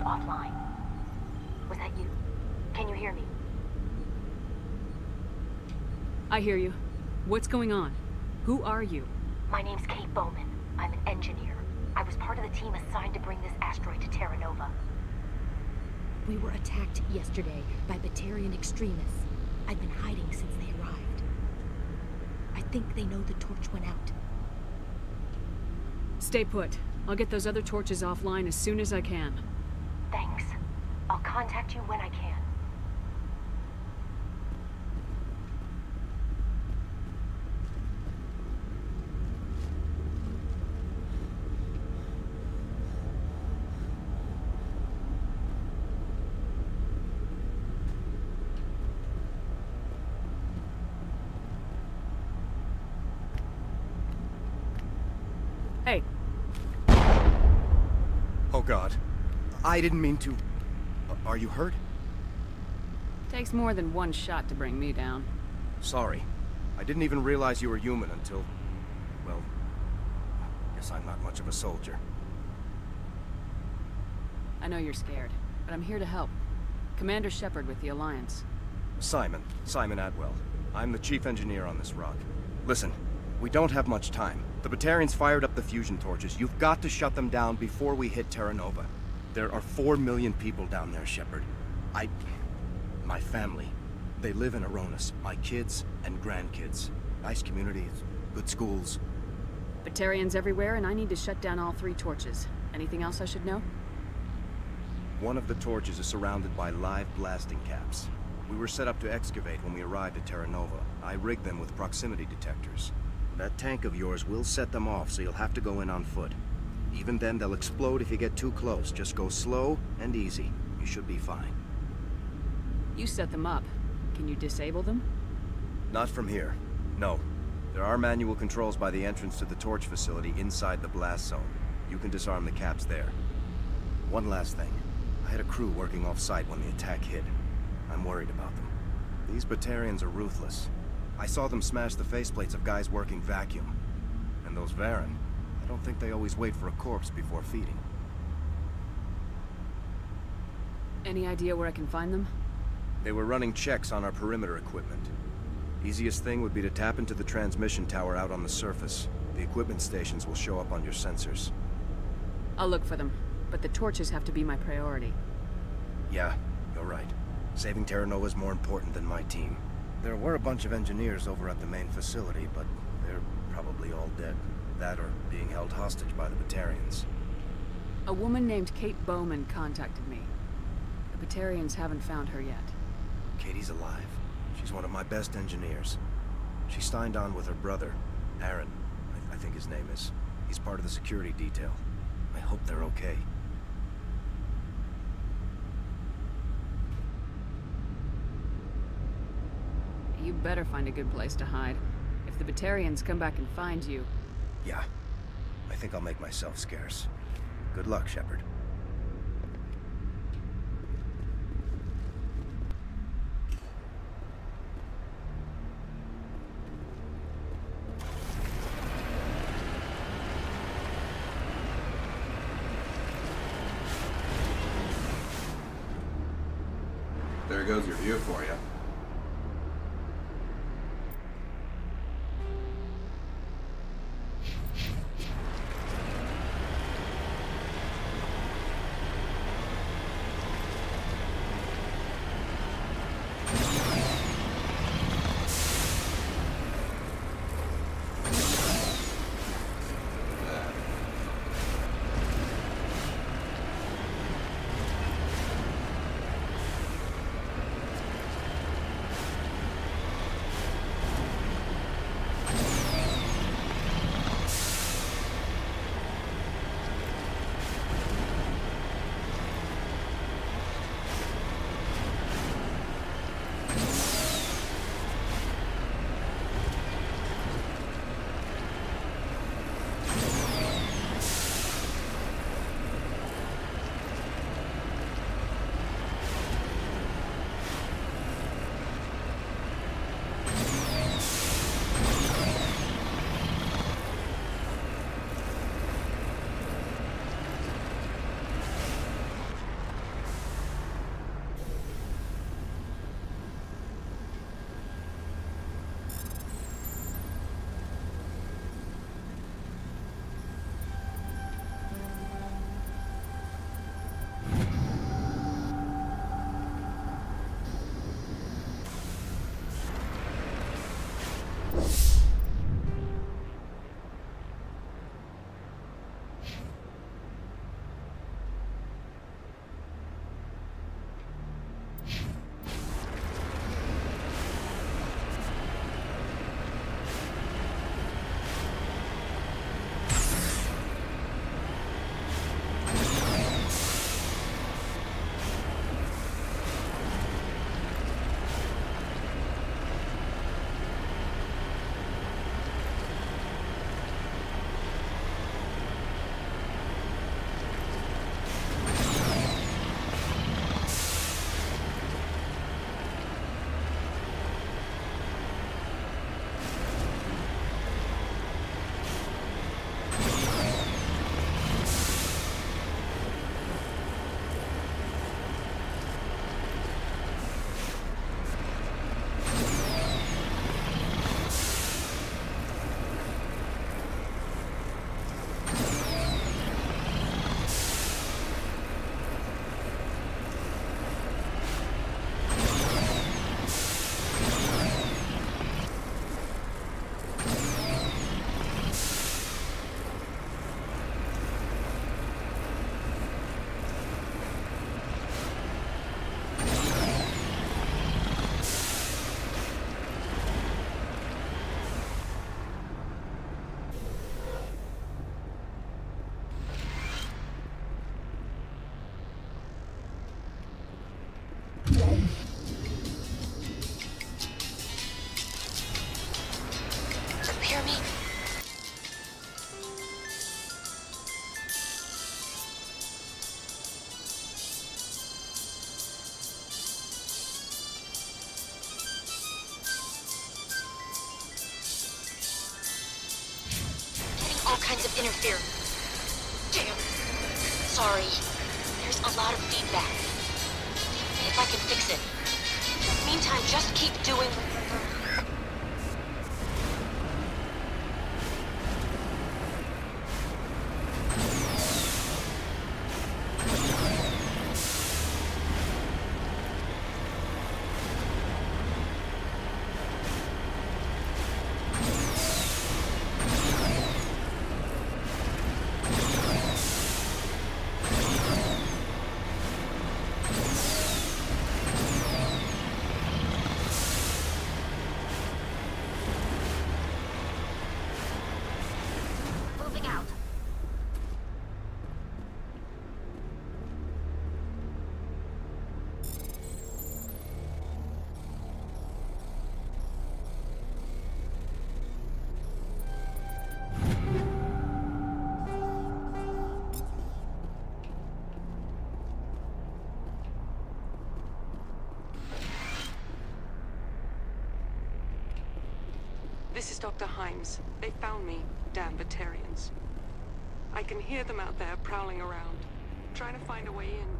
Offline. Was that you? Can you hear me? I hear you. What's going on? Who are you? My name's Kate Bowman. I'm an engineer. I was part of the team assigned to bring this asteroid to Terra Nova. We were attacked yesterday by Batarian extremists. I've been hiding since they arrived. I think they know the torch went out. Stay put. I'll get those other torches offline as soon as I can. Thanks. I'll contact you when I can. Hey. Oh God. I didn't mean to... Are you hurt? Takes more than one shot to bring me down. Sorry. I didn't even realize you were human until... Well... Guess I'm not much of a soldier. I know you're scared, but I'm here to help. Commander Shepard with the Alliance. Simon Atwell. I'm the chief engineer on this rock. Listen, we don't have much time. The Batarians fired up the fusion torches. You've got to shut them down before we hit Terra Nova. There are 4 million people down there, Shepard. My family, they live in Aronis. My kids and grandkids. Nice communities, good schools. Batarians everywhere, and I need to shut down all 3 torches. Anything else I should know? One of the torches is surrounded by live blasting caps. We were set up to excavate when we arrived at Terra Nova. I rigged them with proximity detectors. That tank of yours will set them off, so you'll have to go in on foot. Even then, they'll explode if you get too close. Just go slow and easy. You should be fine. You set them up. Can you disable them? Not from here. No. There are manual controls by the entrance to the torch facility inside the blast zone. You can disarm the caps there. One last thing. I had a crew working off-site when the attack hit. I'm worried about them. These Batarians are ruthless. I saw them smash the faceplates of guys working vacuum. And those Varen, I don't think they always wait for a corpse before feeding. Any idea where I can find them? They were running checks on our perimeter equipment. Easiest thing would be to tap into the transmission tower out on the surface. The equipment stations will show up on your sensors. I'll look for them, but the torches have to be my priority. Yeah, you're right. Saving Terra Nova is more important than my team. There were a bunch of engineers over at the main facility, but they're probably all dead. That or being held hostage by the Batarians. A woman named Kate Bowman contacted me. The Batarians haven't found her yet. Katie's alive. She's one of my best engineers. She signed on with her brother, Aaron, I think his name is. He's part of the security detail. I hope they're okay. You better find a good place to hide. If the Batarians come back and find you... Yeah. I think I'll make myself scarce. Good luck, Shepard. There goes your view for you. interfere. Damn. Sorry. There's a lot of feedback. If I can fix it. Meantime, just keep doing... Moving out. This is Dr. Himes. They found me, damn Batarians. I can hear them out there prowling around, trying to find a way in.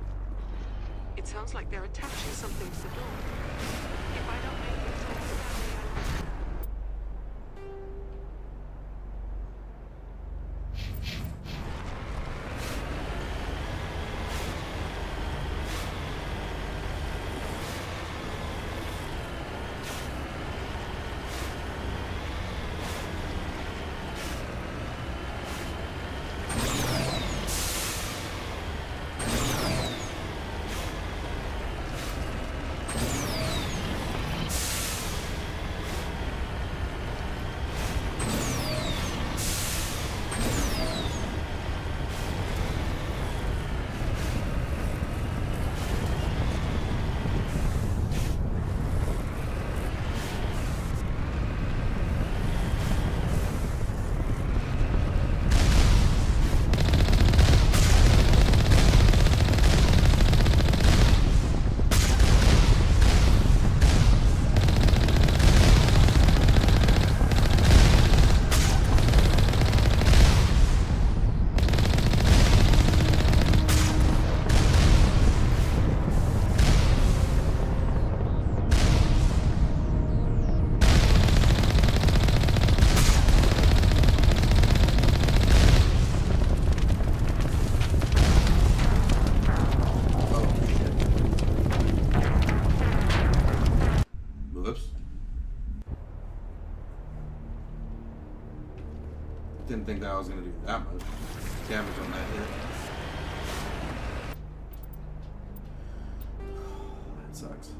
It sounds like they're attaching something to the door. If I don't make it to the family, Didn't think that I was going to do that much damage on that hit. That sucks.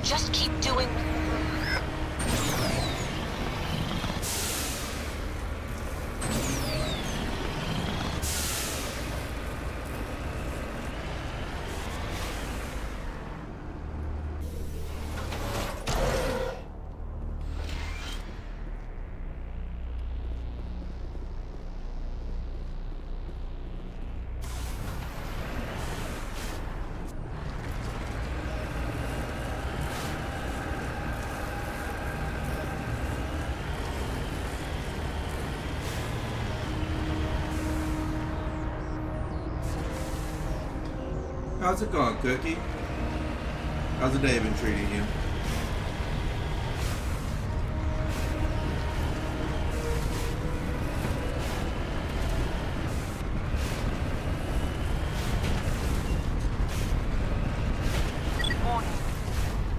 Just keep doing... How's it going, Cookie? How's the day been treating you? Warning.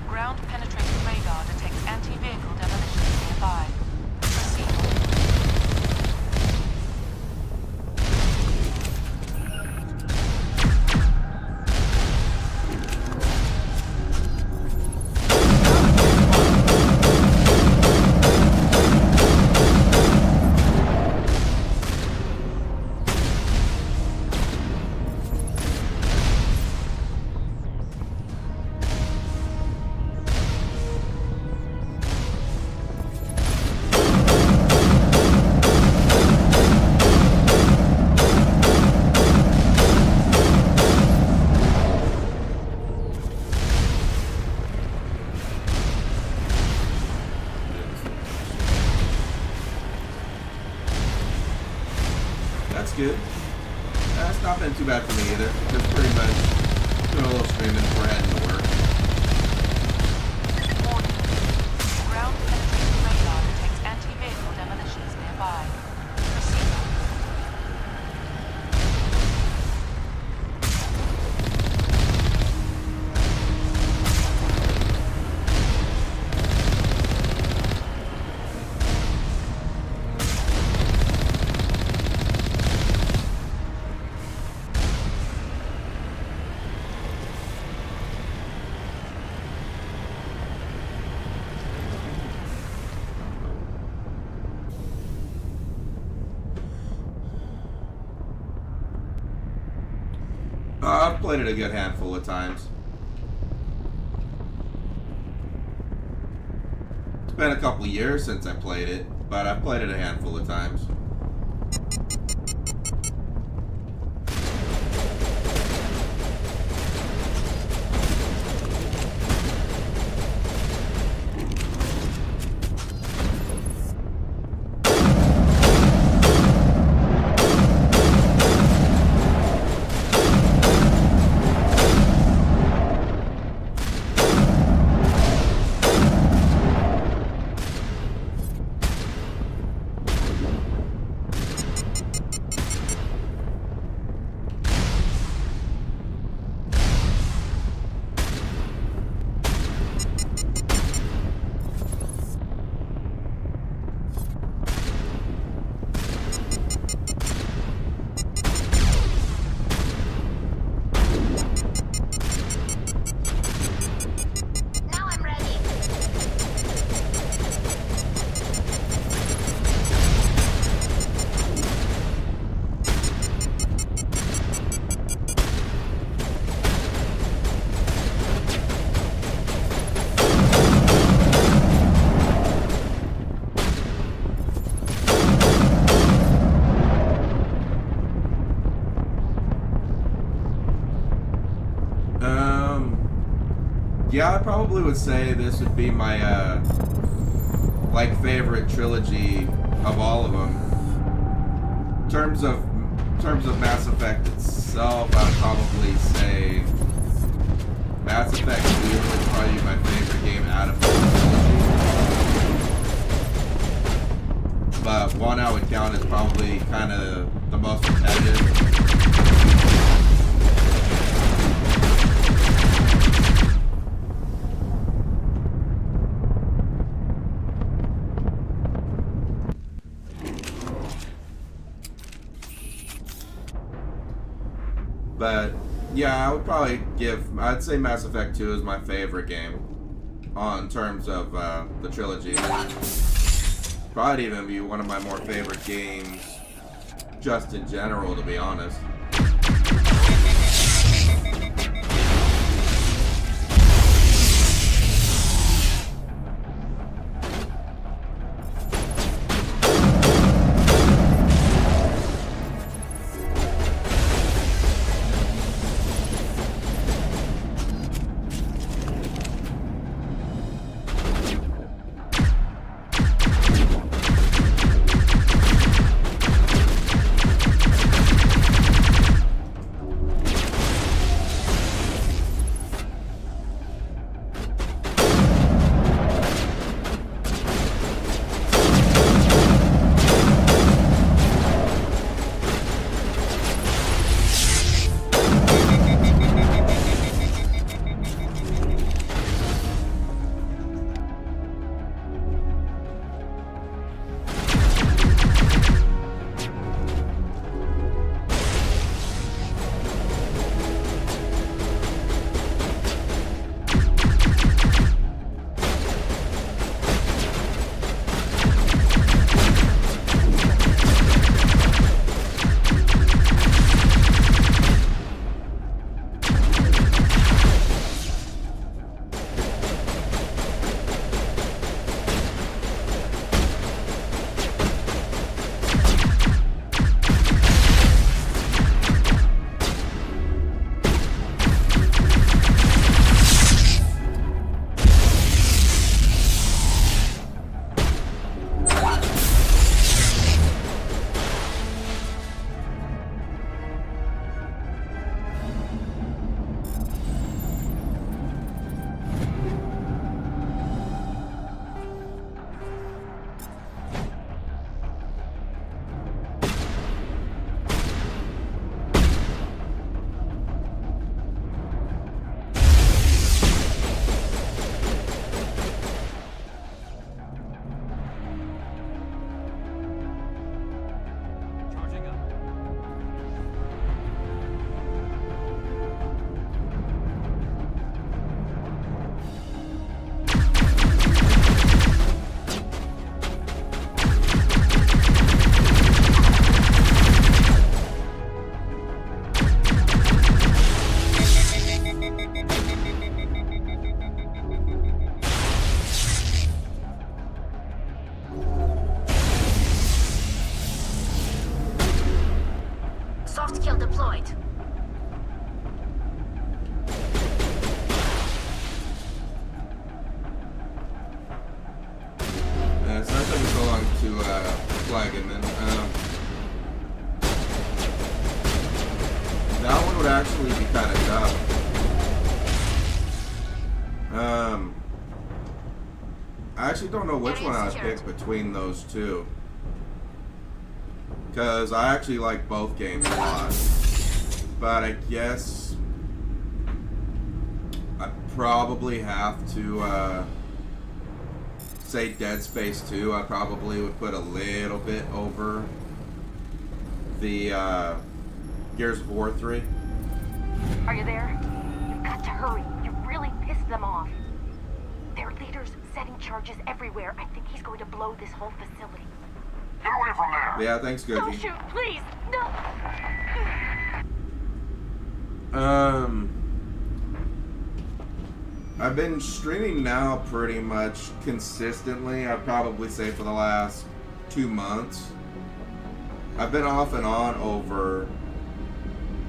Ground penetrating radar detects anti-vehicle demolitions nearby. Proceed. That's good. That's not been too bad for me either. Just pretty much doing a little streaming before heading to work. Warning. Ground penetrating radar detects anti-vehicle demolitions nearby. Proceed. I've played it a good handful of times. It's been a couple years since I played it, but I've played it a handful of times. Yeah, I probably would say this would be my favorite trilogy of all of them. In terms of Mass Effect itself, I'd probably say Mass Effect 2 is probably my favorite game out of the trilogy. But one I would count as probably kind of the most competitive. But yeah, I would probably I'd say Mass Effect 2 is my favorite game in terms of the trilogy. Probably even be one of my more favorite games just in general, to be honest. kind of tough. I actually don't know which one I'd pick between those two. Because I actually like both games a lot. But I guess I probably have to say Dead Space 2. I probably would put a little bit over the Gears of War 3. Are you there? You've got to hurry. You really pissed them off. Their leader's setting charges everywhere. I think he's going to blow this whole facility. Get away from there! Yeah, thanks, Googie. Don't shoot, please! No! I've been streaming now pretty much consistently. I'd probably say for the last 2 months. I've been off and on over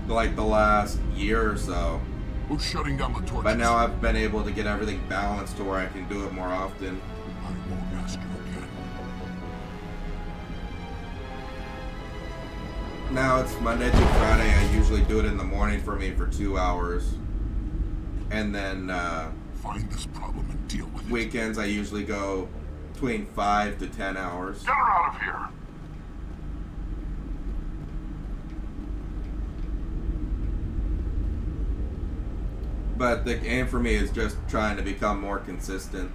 like the last year or so. Who's shutting down the torches? But now I've been able to get everything balanced to where I can do it more often. I won't ask you again. Now it's Monday through Friday. I usually do it in the morning for me for 2 hours. And then find this problem and deal with it. Weekends I usually go between 5 to 10 hours. Get her out of here! But the aim for me is just trying to become more consistent.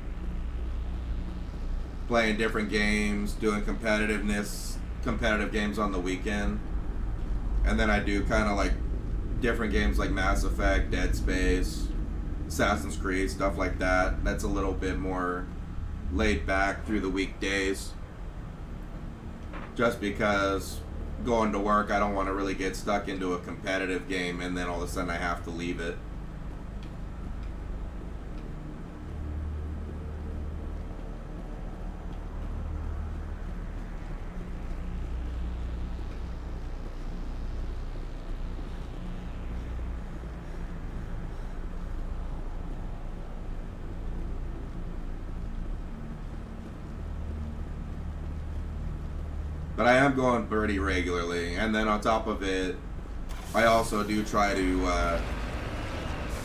Playing different games, doing competitive games on the weekend. And then I do kind of like different games like Mass Effect, Dead Space, Assassin's Creed, stuff like that. That's a little bit more laid back through the weekdays. Just because going to work, I don't want to really get stuck into a competitive game and then all of a sudden I have to leave it. But I am going pretty regularly, and then on top of it, I also do try to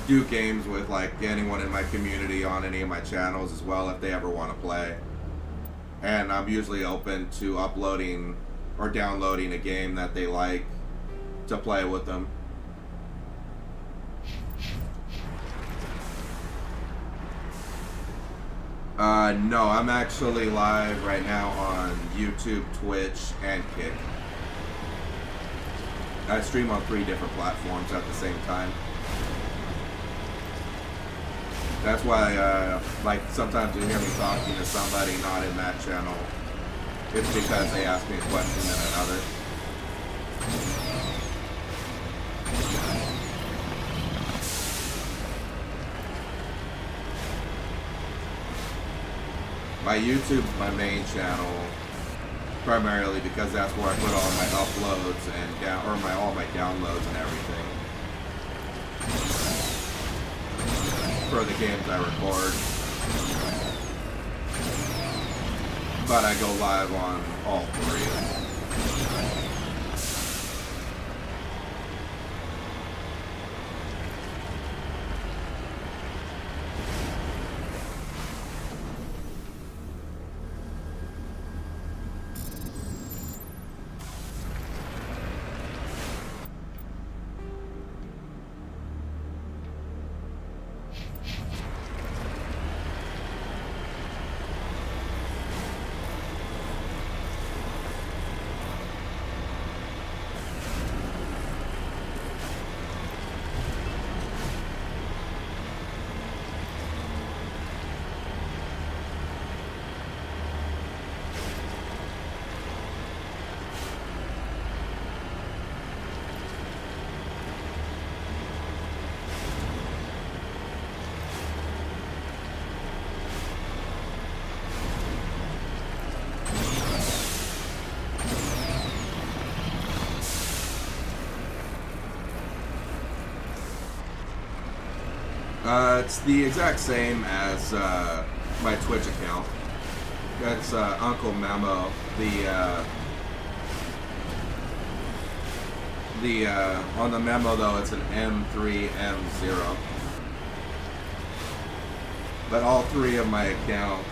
do games with like anyone in my community on any of my channels as well if they ever want to play. And I'm usually open to uploading or downloading a game that they like to play with them. No, I'm actually live right now on YouTube, Twitch, and Kick. I stream on 3 different platforms at the same time. That's why, like, sometimes you hear me talking to somebody not in that channel. It's because they ask me a question in another. My YouTube's my main channel, primarily because that's where I put all my uploads and all my downloads and everything for the games I record. But I go live on all 3. It's the exact same as my Twitch account. That's Uncle Memo, The on the memo though, it's an M3M0. But all three of my accounts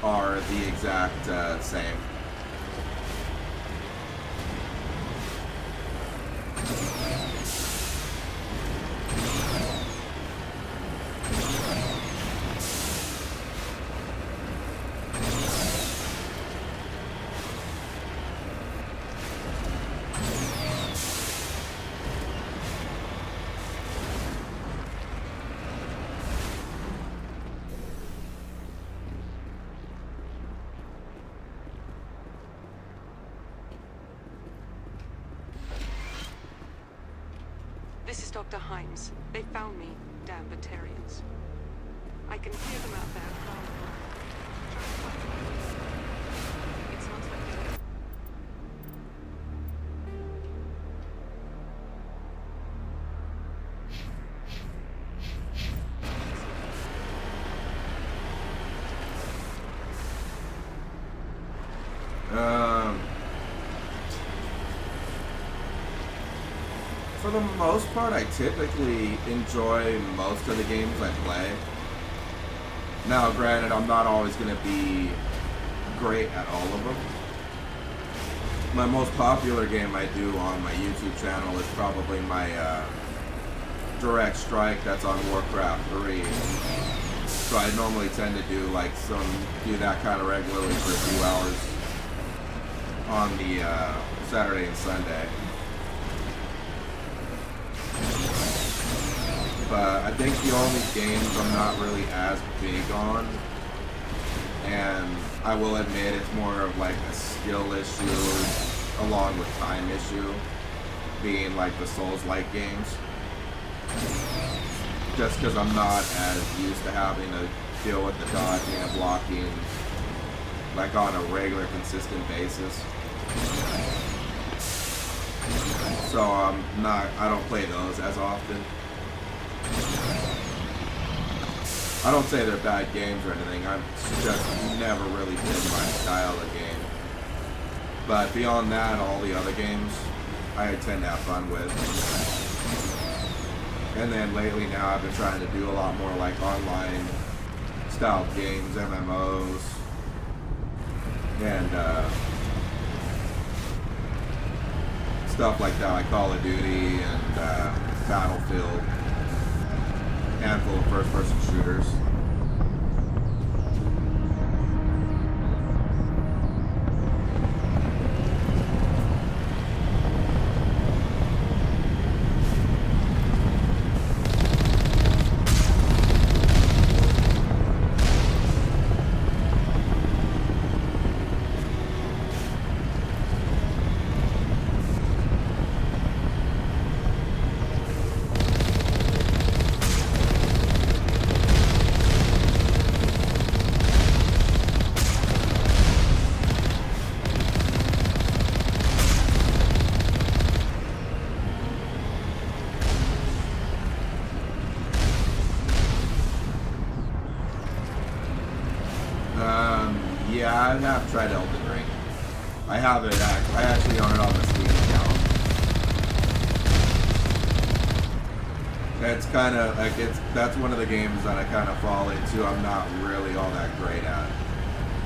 are the exact same. This is Dr. Himes. They found me, damn Batarians. I can hear them out there. It sounds like they're... For the most part, I typically enjoy most of the games I play. Now, granted, I'm not always going to be great at all of them. My most popular game I do on my YouTube channel is probably my Direct Strike that's on Warcraft 3. So I normally tend to do do that kind of regularly for a few hours on the Saturday and Sunday. But I think the only games I'm not really as big on, and I will admit it's more of like a skill issue along with time issue, being like the Souls-like games. Just because I'm not as used to having to deal with the dodging and blocking like on a regular, consistent basis. So I don't play those as often. I don't say they're bad games or anything, I've just never really been my style of game. But beyond that, all the other games I tend to have fun with. And then lately now I've been trying to do a lot more like online style games, MMOs, and stuff like that, like Call of Duty and Battlefield. Handful of first-person shooters. Yeah, I have tried Elden Ring. I have it. I actually own it on the Steam account. It's kind of like that's one of the games that I kind of fall into. I'm not really all that great at,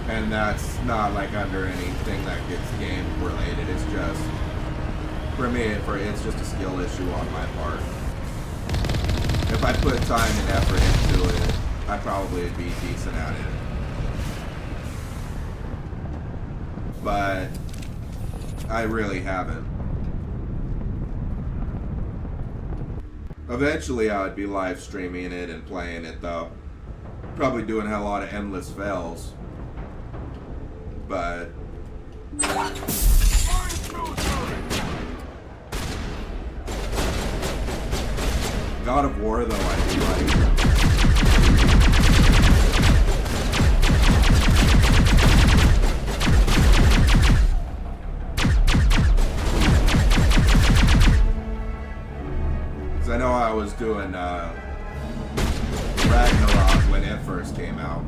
and that's not like under anything that gets game related. It's just for me, it's just a skill issue on my part. If I put time and effort into it, I probably would be decent at it. But I really haven't. Eventually I would be live streaming it and playing it though. Probably doing a lot of endless fails. But God of War though I do like. I know I was doing Ragnarok when it first came out.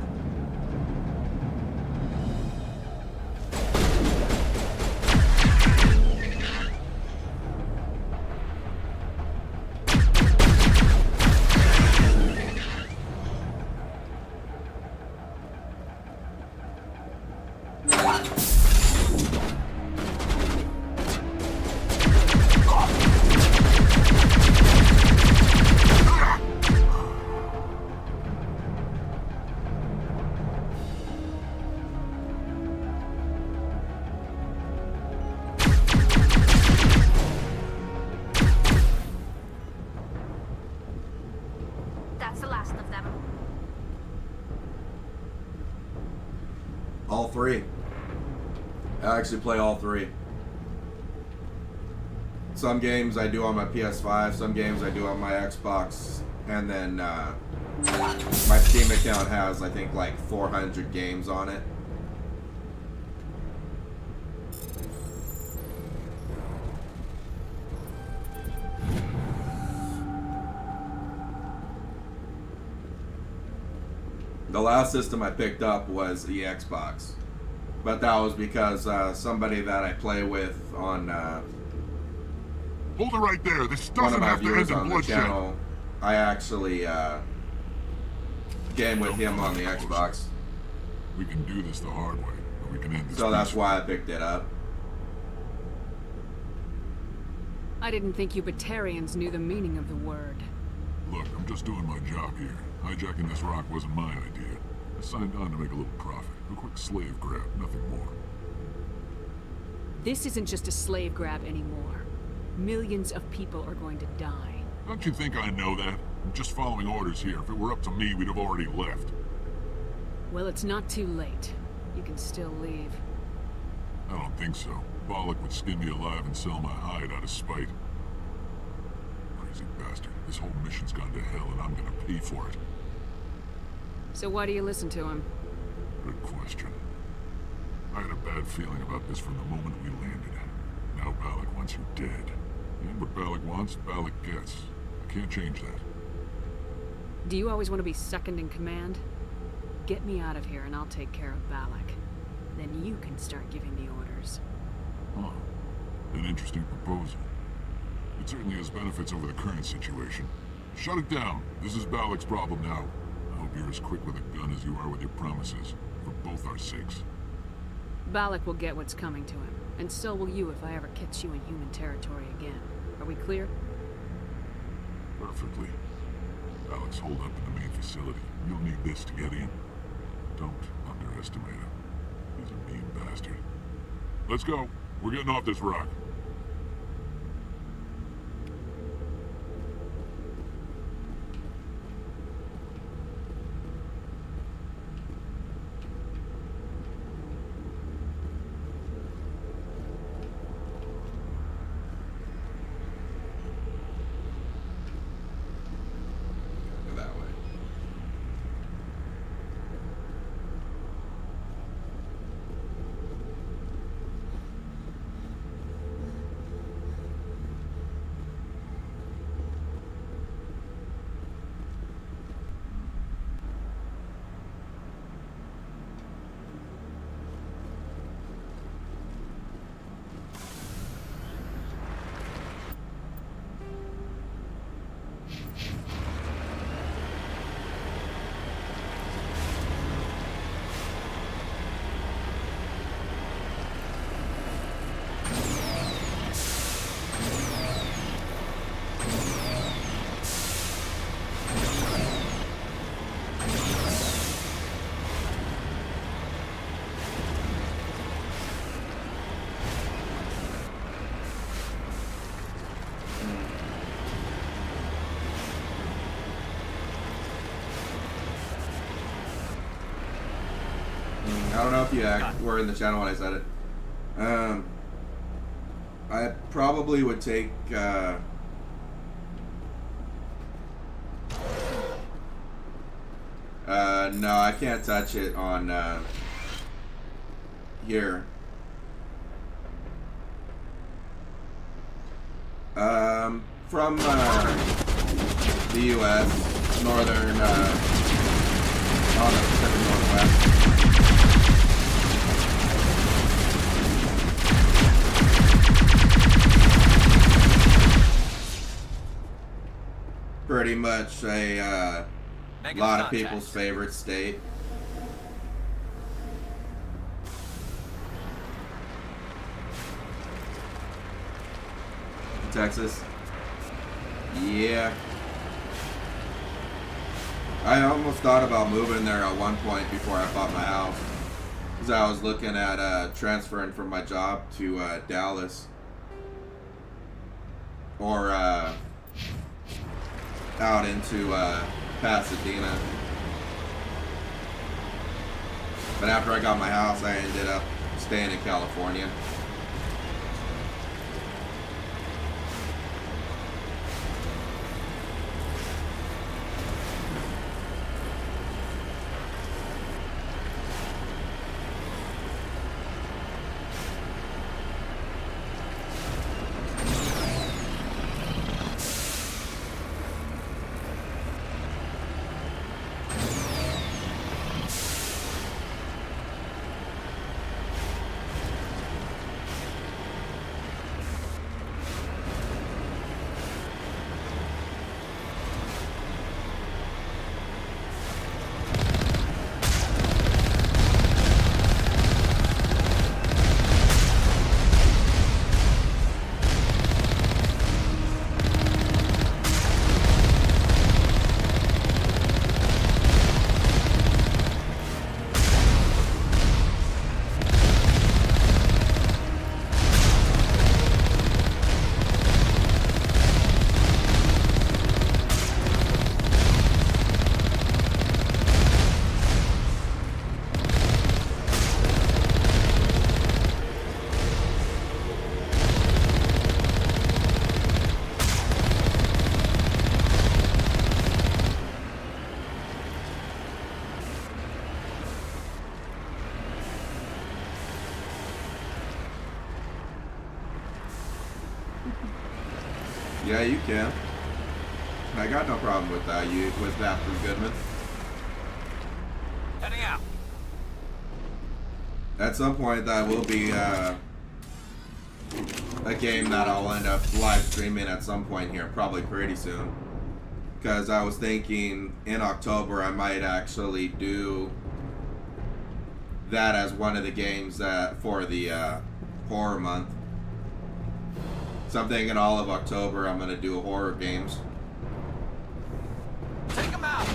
That's the last of them. All three. I actually play all three. Some games I do on my PS5, some games I do on my Xbox, and then my Steam account has, I think, like 400 games on it. The last system I picked up was the Xbox, but that was because somebody that I play with on Hold it right there. This one of doesn't my have to viewers end in on the bloodshed. channel, I actually game with him on the Xbox. We can do this the hard way, or we can end this. So that's why I picked it up. I didn't think you Batarians knew the meaning of the word. Look, I'm just doing my job here. Hijacking this rock wasn't my idea. I signed on to make a little profit. A quick slave grab, nothing more. This isn't just a slave grab anymore. Millions of people are going to die. Don't you think I know that? I'm just following orders here. If it were up to me, we'd have already left. Well, it's not too late. You can still leave. I don't think so. Balak would skin me alive and sell my hide out of spite. Crazy bastard. This whole mission's gone to hell and I'm gonna pay for it. So why do you listen to him? Good question. I had a bad feeling about this from the moment we landed. Now Balak wants you dead. And what Balak wants, Balak gets. I can't change that. Do you always want to be second in command? Get me out of here and I'll take care of Balak. Then you can start giving the orders. Huh. An interesting proposal. It certainly has benefits over the current situation. Shut it down. This is Balak's problem now. I hope you're as quick with a gun as you are with your promises. For both our sakes. Balak will get what's coming to him. And so will you if I ever catch you in human territory again. Are we clear? Perfectly. Balak's holed up in the main facility. You'll need this to get in. Don't underestimate him. He's a mean bastard. Let's go. We're getting off this rock. That way. I don't know if you were in the channel when I said it. I probably would take no, I can't touch it on here. From the U.S., northern, on the Pacific Northwest. Pretty much a lot of people's favorite state. Texas. Yeah. I almost thought about moving there at one point before I bought my house. Because I was looking at transferring from my job to Dallas. Or out into Pasadena. But after I got my house, I ended up staying in California. Yeah, you can. I got no problem with that. With that from Goodman. Heading out. At some point, that will be a game that I'll end up live streaming at some point here, probably pretty soon. Because I was thinking in October I might actually do that as one of the games that for the horror month. So I'm thinking all of October I'm going to do horror games. Take him out.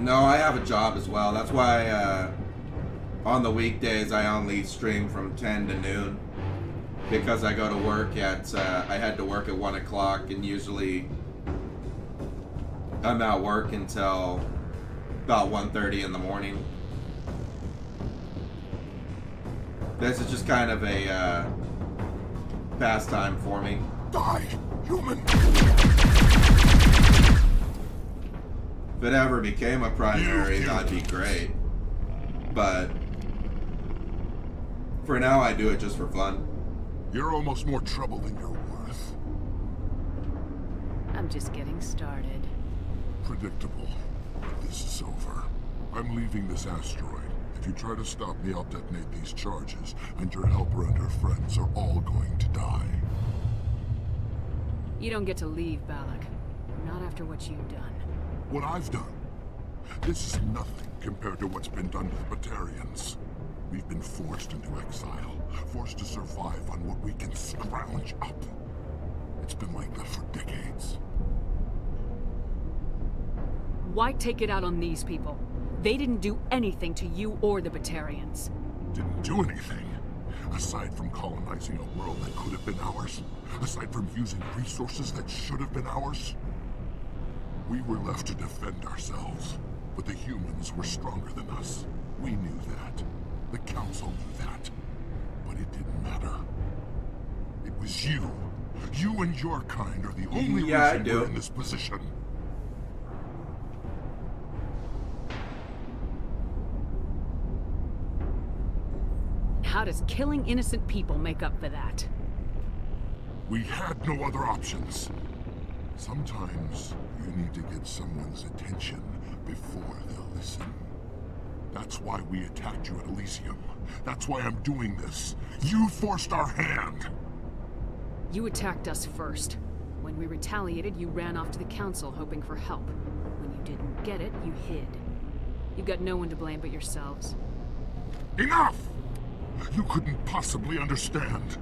No, I have a job as well. That's why On the weekdays, I only stream from 10 to noon because I go to work at, I had to work at 1 o'clock, and usually I'm at work until about 1:30 in the morning. This is just kind of a pastime for me. Die, human! If it ever became a primary, that'd be great. But for now, I do it just for fun. You're almost more trouble than you're worth. I'm just getting started. Predictable. But this is over. I'm leaving this asteroid. If you try to stop me, I'll detonate these charges, and your helper and her friends are all going to die. You don't get to leave, Balak. Not after what you've done. What I've done? This is nothing compared to what's been done to the Batarians. We've been forced into exile, forced to survive on what we can scrounge up. It's been like that for decades. Why take it out on these people? They didn't do anything to you or the Batarians. Didn't do anything. Aside from colonizing a world that could have been ours. Aside from using resources that should have been ours. We were left to defend ourselves. But the humans were stronger than us. We knew that. The Council knew that. But it didn't matter. It was you. You and your kind are the only reason we're in this position. How does killing innocent people make up for that? We had no other options. Sometimes you need to get someone's attention before they'll listen. That's why we attacked you at Elysium. That's why I'm doing this. You forced our hand! You attacked us first. When we retaliated, you ran off to the Council hoping for help. When you didn't get it, you hid. You've got no one to blame but yourselves. Enough! You couldn't possibly understand.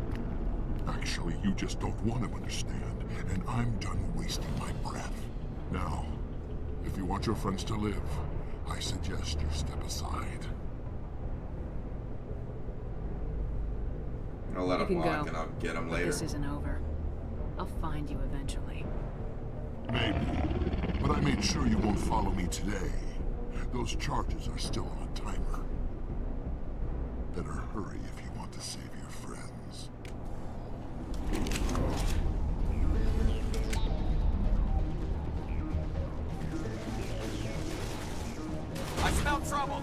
Actually, you just don't want to understand, and I'm done wasting my breath. Now, if you want your friends to live, I suggest you step aside. I'll let You him can walk go. and I'll get him later. This isn't over. I'll find you eventually. Maybe. But I made sure you won't follow me today. Those charges are still on a timer. Better hurry if you want to save your friends. I smell trouble!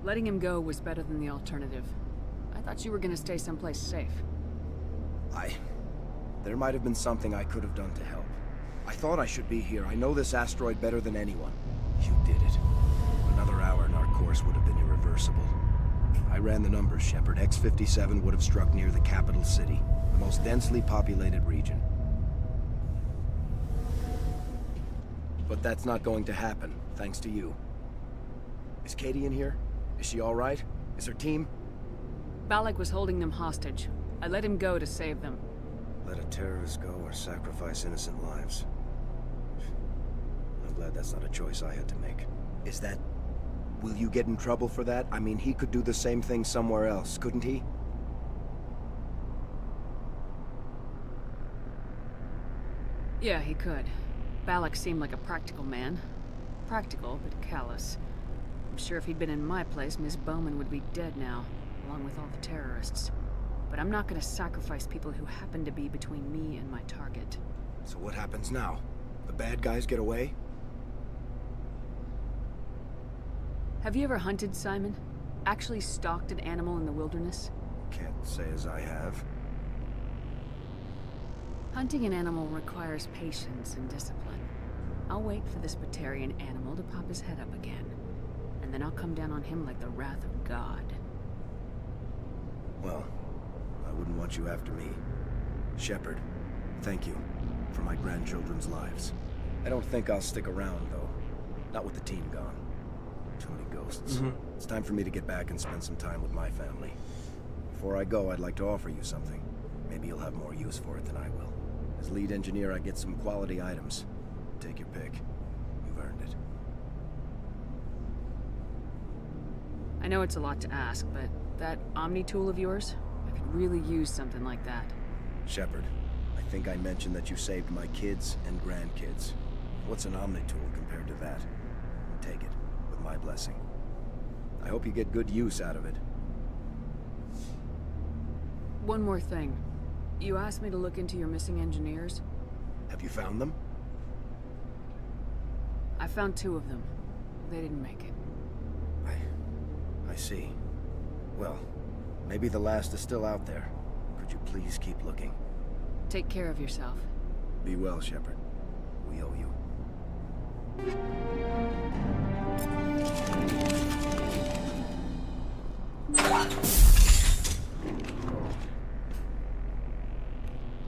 Letting him go was better than the alternative. I thought you were gonna stay someplace safe. There might have been something I could have done to help. I thought I should be here. I know this asteroid better than anyone. You did it. Another hour and our course would have been irreversible. I ran the numbers, Shepard. X-57 would have struck near the capital city, the most densely populated region. But that's not going to happen, thanks to you. Is Katie in here? Is she all right? Is her team? Balak was holding them hostage. I let him go to save them. Let a terrorist go or sacrifice innocent lives. I'm glad that's not a choice I had to make. Is that... Will you get in trouble for that? I mean, he could do the same thing somewhere else, couldn't he? Yeah, he could. Balak seemed like a practical man. Practical, but callous. I'm sure if he'd been in my place, Miss Bowman would be dead now, along with all the terrorists. But I'm not gonna sacrifice people who happen to be between me and my target. So what happens now? The bad guys get away? Have you ever hunted, Simon? Actually stalked an animal in the wilderness? Can't say as I have. Hunting an animal requires patience and discipline. I'll wait for this Batarian animal to pop his head up again. And then I'll come down on him like the wrath of God. Well, I wouldn't want you after me. Shepard, thank you for my grandchildren's lives. I don't think I'll stick around, though. Not with the team gone. Too many ghosts. It's time for me to get back and spend some time with my family. Before I go, I'd like to offer you something. Maybe you'll have more use for it than I will. As lead engineer, I get some quality items. Take your pick. You've earned it. I know it's a lot to ask, but that Omni tool of yours? I could really use something like that. Shepard, I think I mentioned that you saved my kids and grandkids. What's an Omni tool compared to that? Take it, with my blessing. I hope you get good use out of it. One more thing. You asked me to look into your missing engineers? Have you found them? I found 2 of them. They didn't make it. I see. Well, maybe the last is still out there. Could you please keep looking? Take care of yourself. Be well, Shepard. We owe you.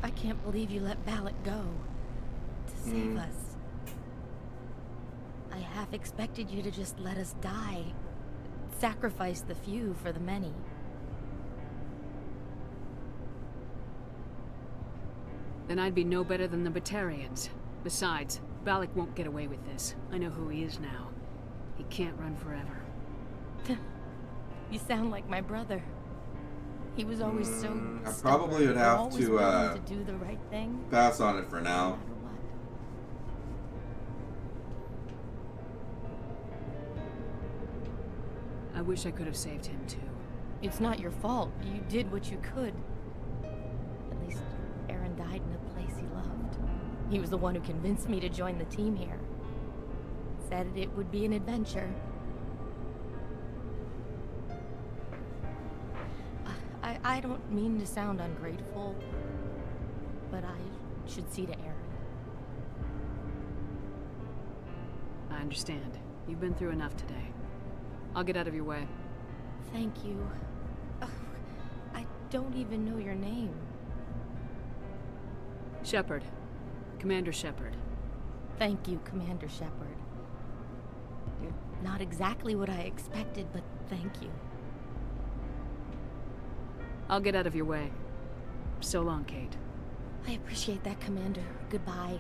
I can't believe you let Balak go. To save us. I half expected you to just let us die. Sacrifice the few for the many. Then I'd be no better than the Batarians. Besides, Balak won't get away with this. I know who he is now. He can't run forever. You sound like my brother. He was always so I probably would have always willing to do the right thing. Pass on it for now. I wish I could have saved him too. It's not your fault. You did what you could. At least Aaron died in a place he loved. He was the one who convinced me to join the team here. Said it would be an adventure. I don't mean to sound ungrateful, but I should see to Aaron. I understand. You've been through enough today. I'll get out of your way. Thank you. Oh, I don't even know your name. Shepard. Commander Shepard. Thank you, Commander Shepard. You're not exactly what I expected, but thank you. I'll get out of your way. So long, Kate. I appreciate that, Commander. Goodbye.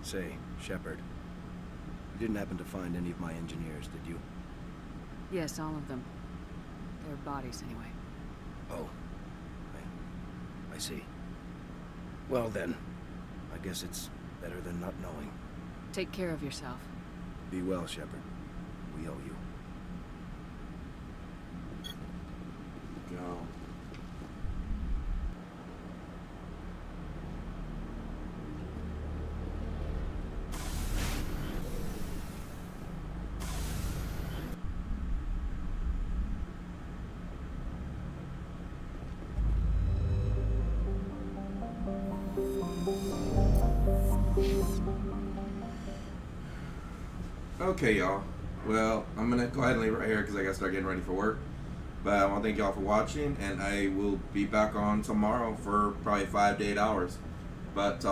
Say, Shepard, you didn't happen to find any of my engineers, did you? Yes, all of them. Their bodies, anyway. Oh. I see. Well then, I guess it's better than not knowing. Take care of yourself. Be well, Shepard. We owe you. Go. Okay, y'all. Well, I'm gonna go ahead and leave it right here because I gotta start getting ready for work. But I want to thank y'all for watching, and I will be back on tomorrow for probably 5 to 8 hours. But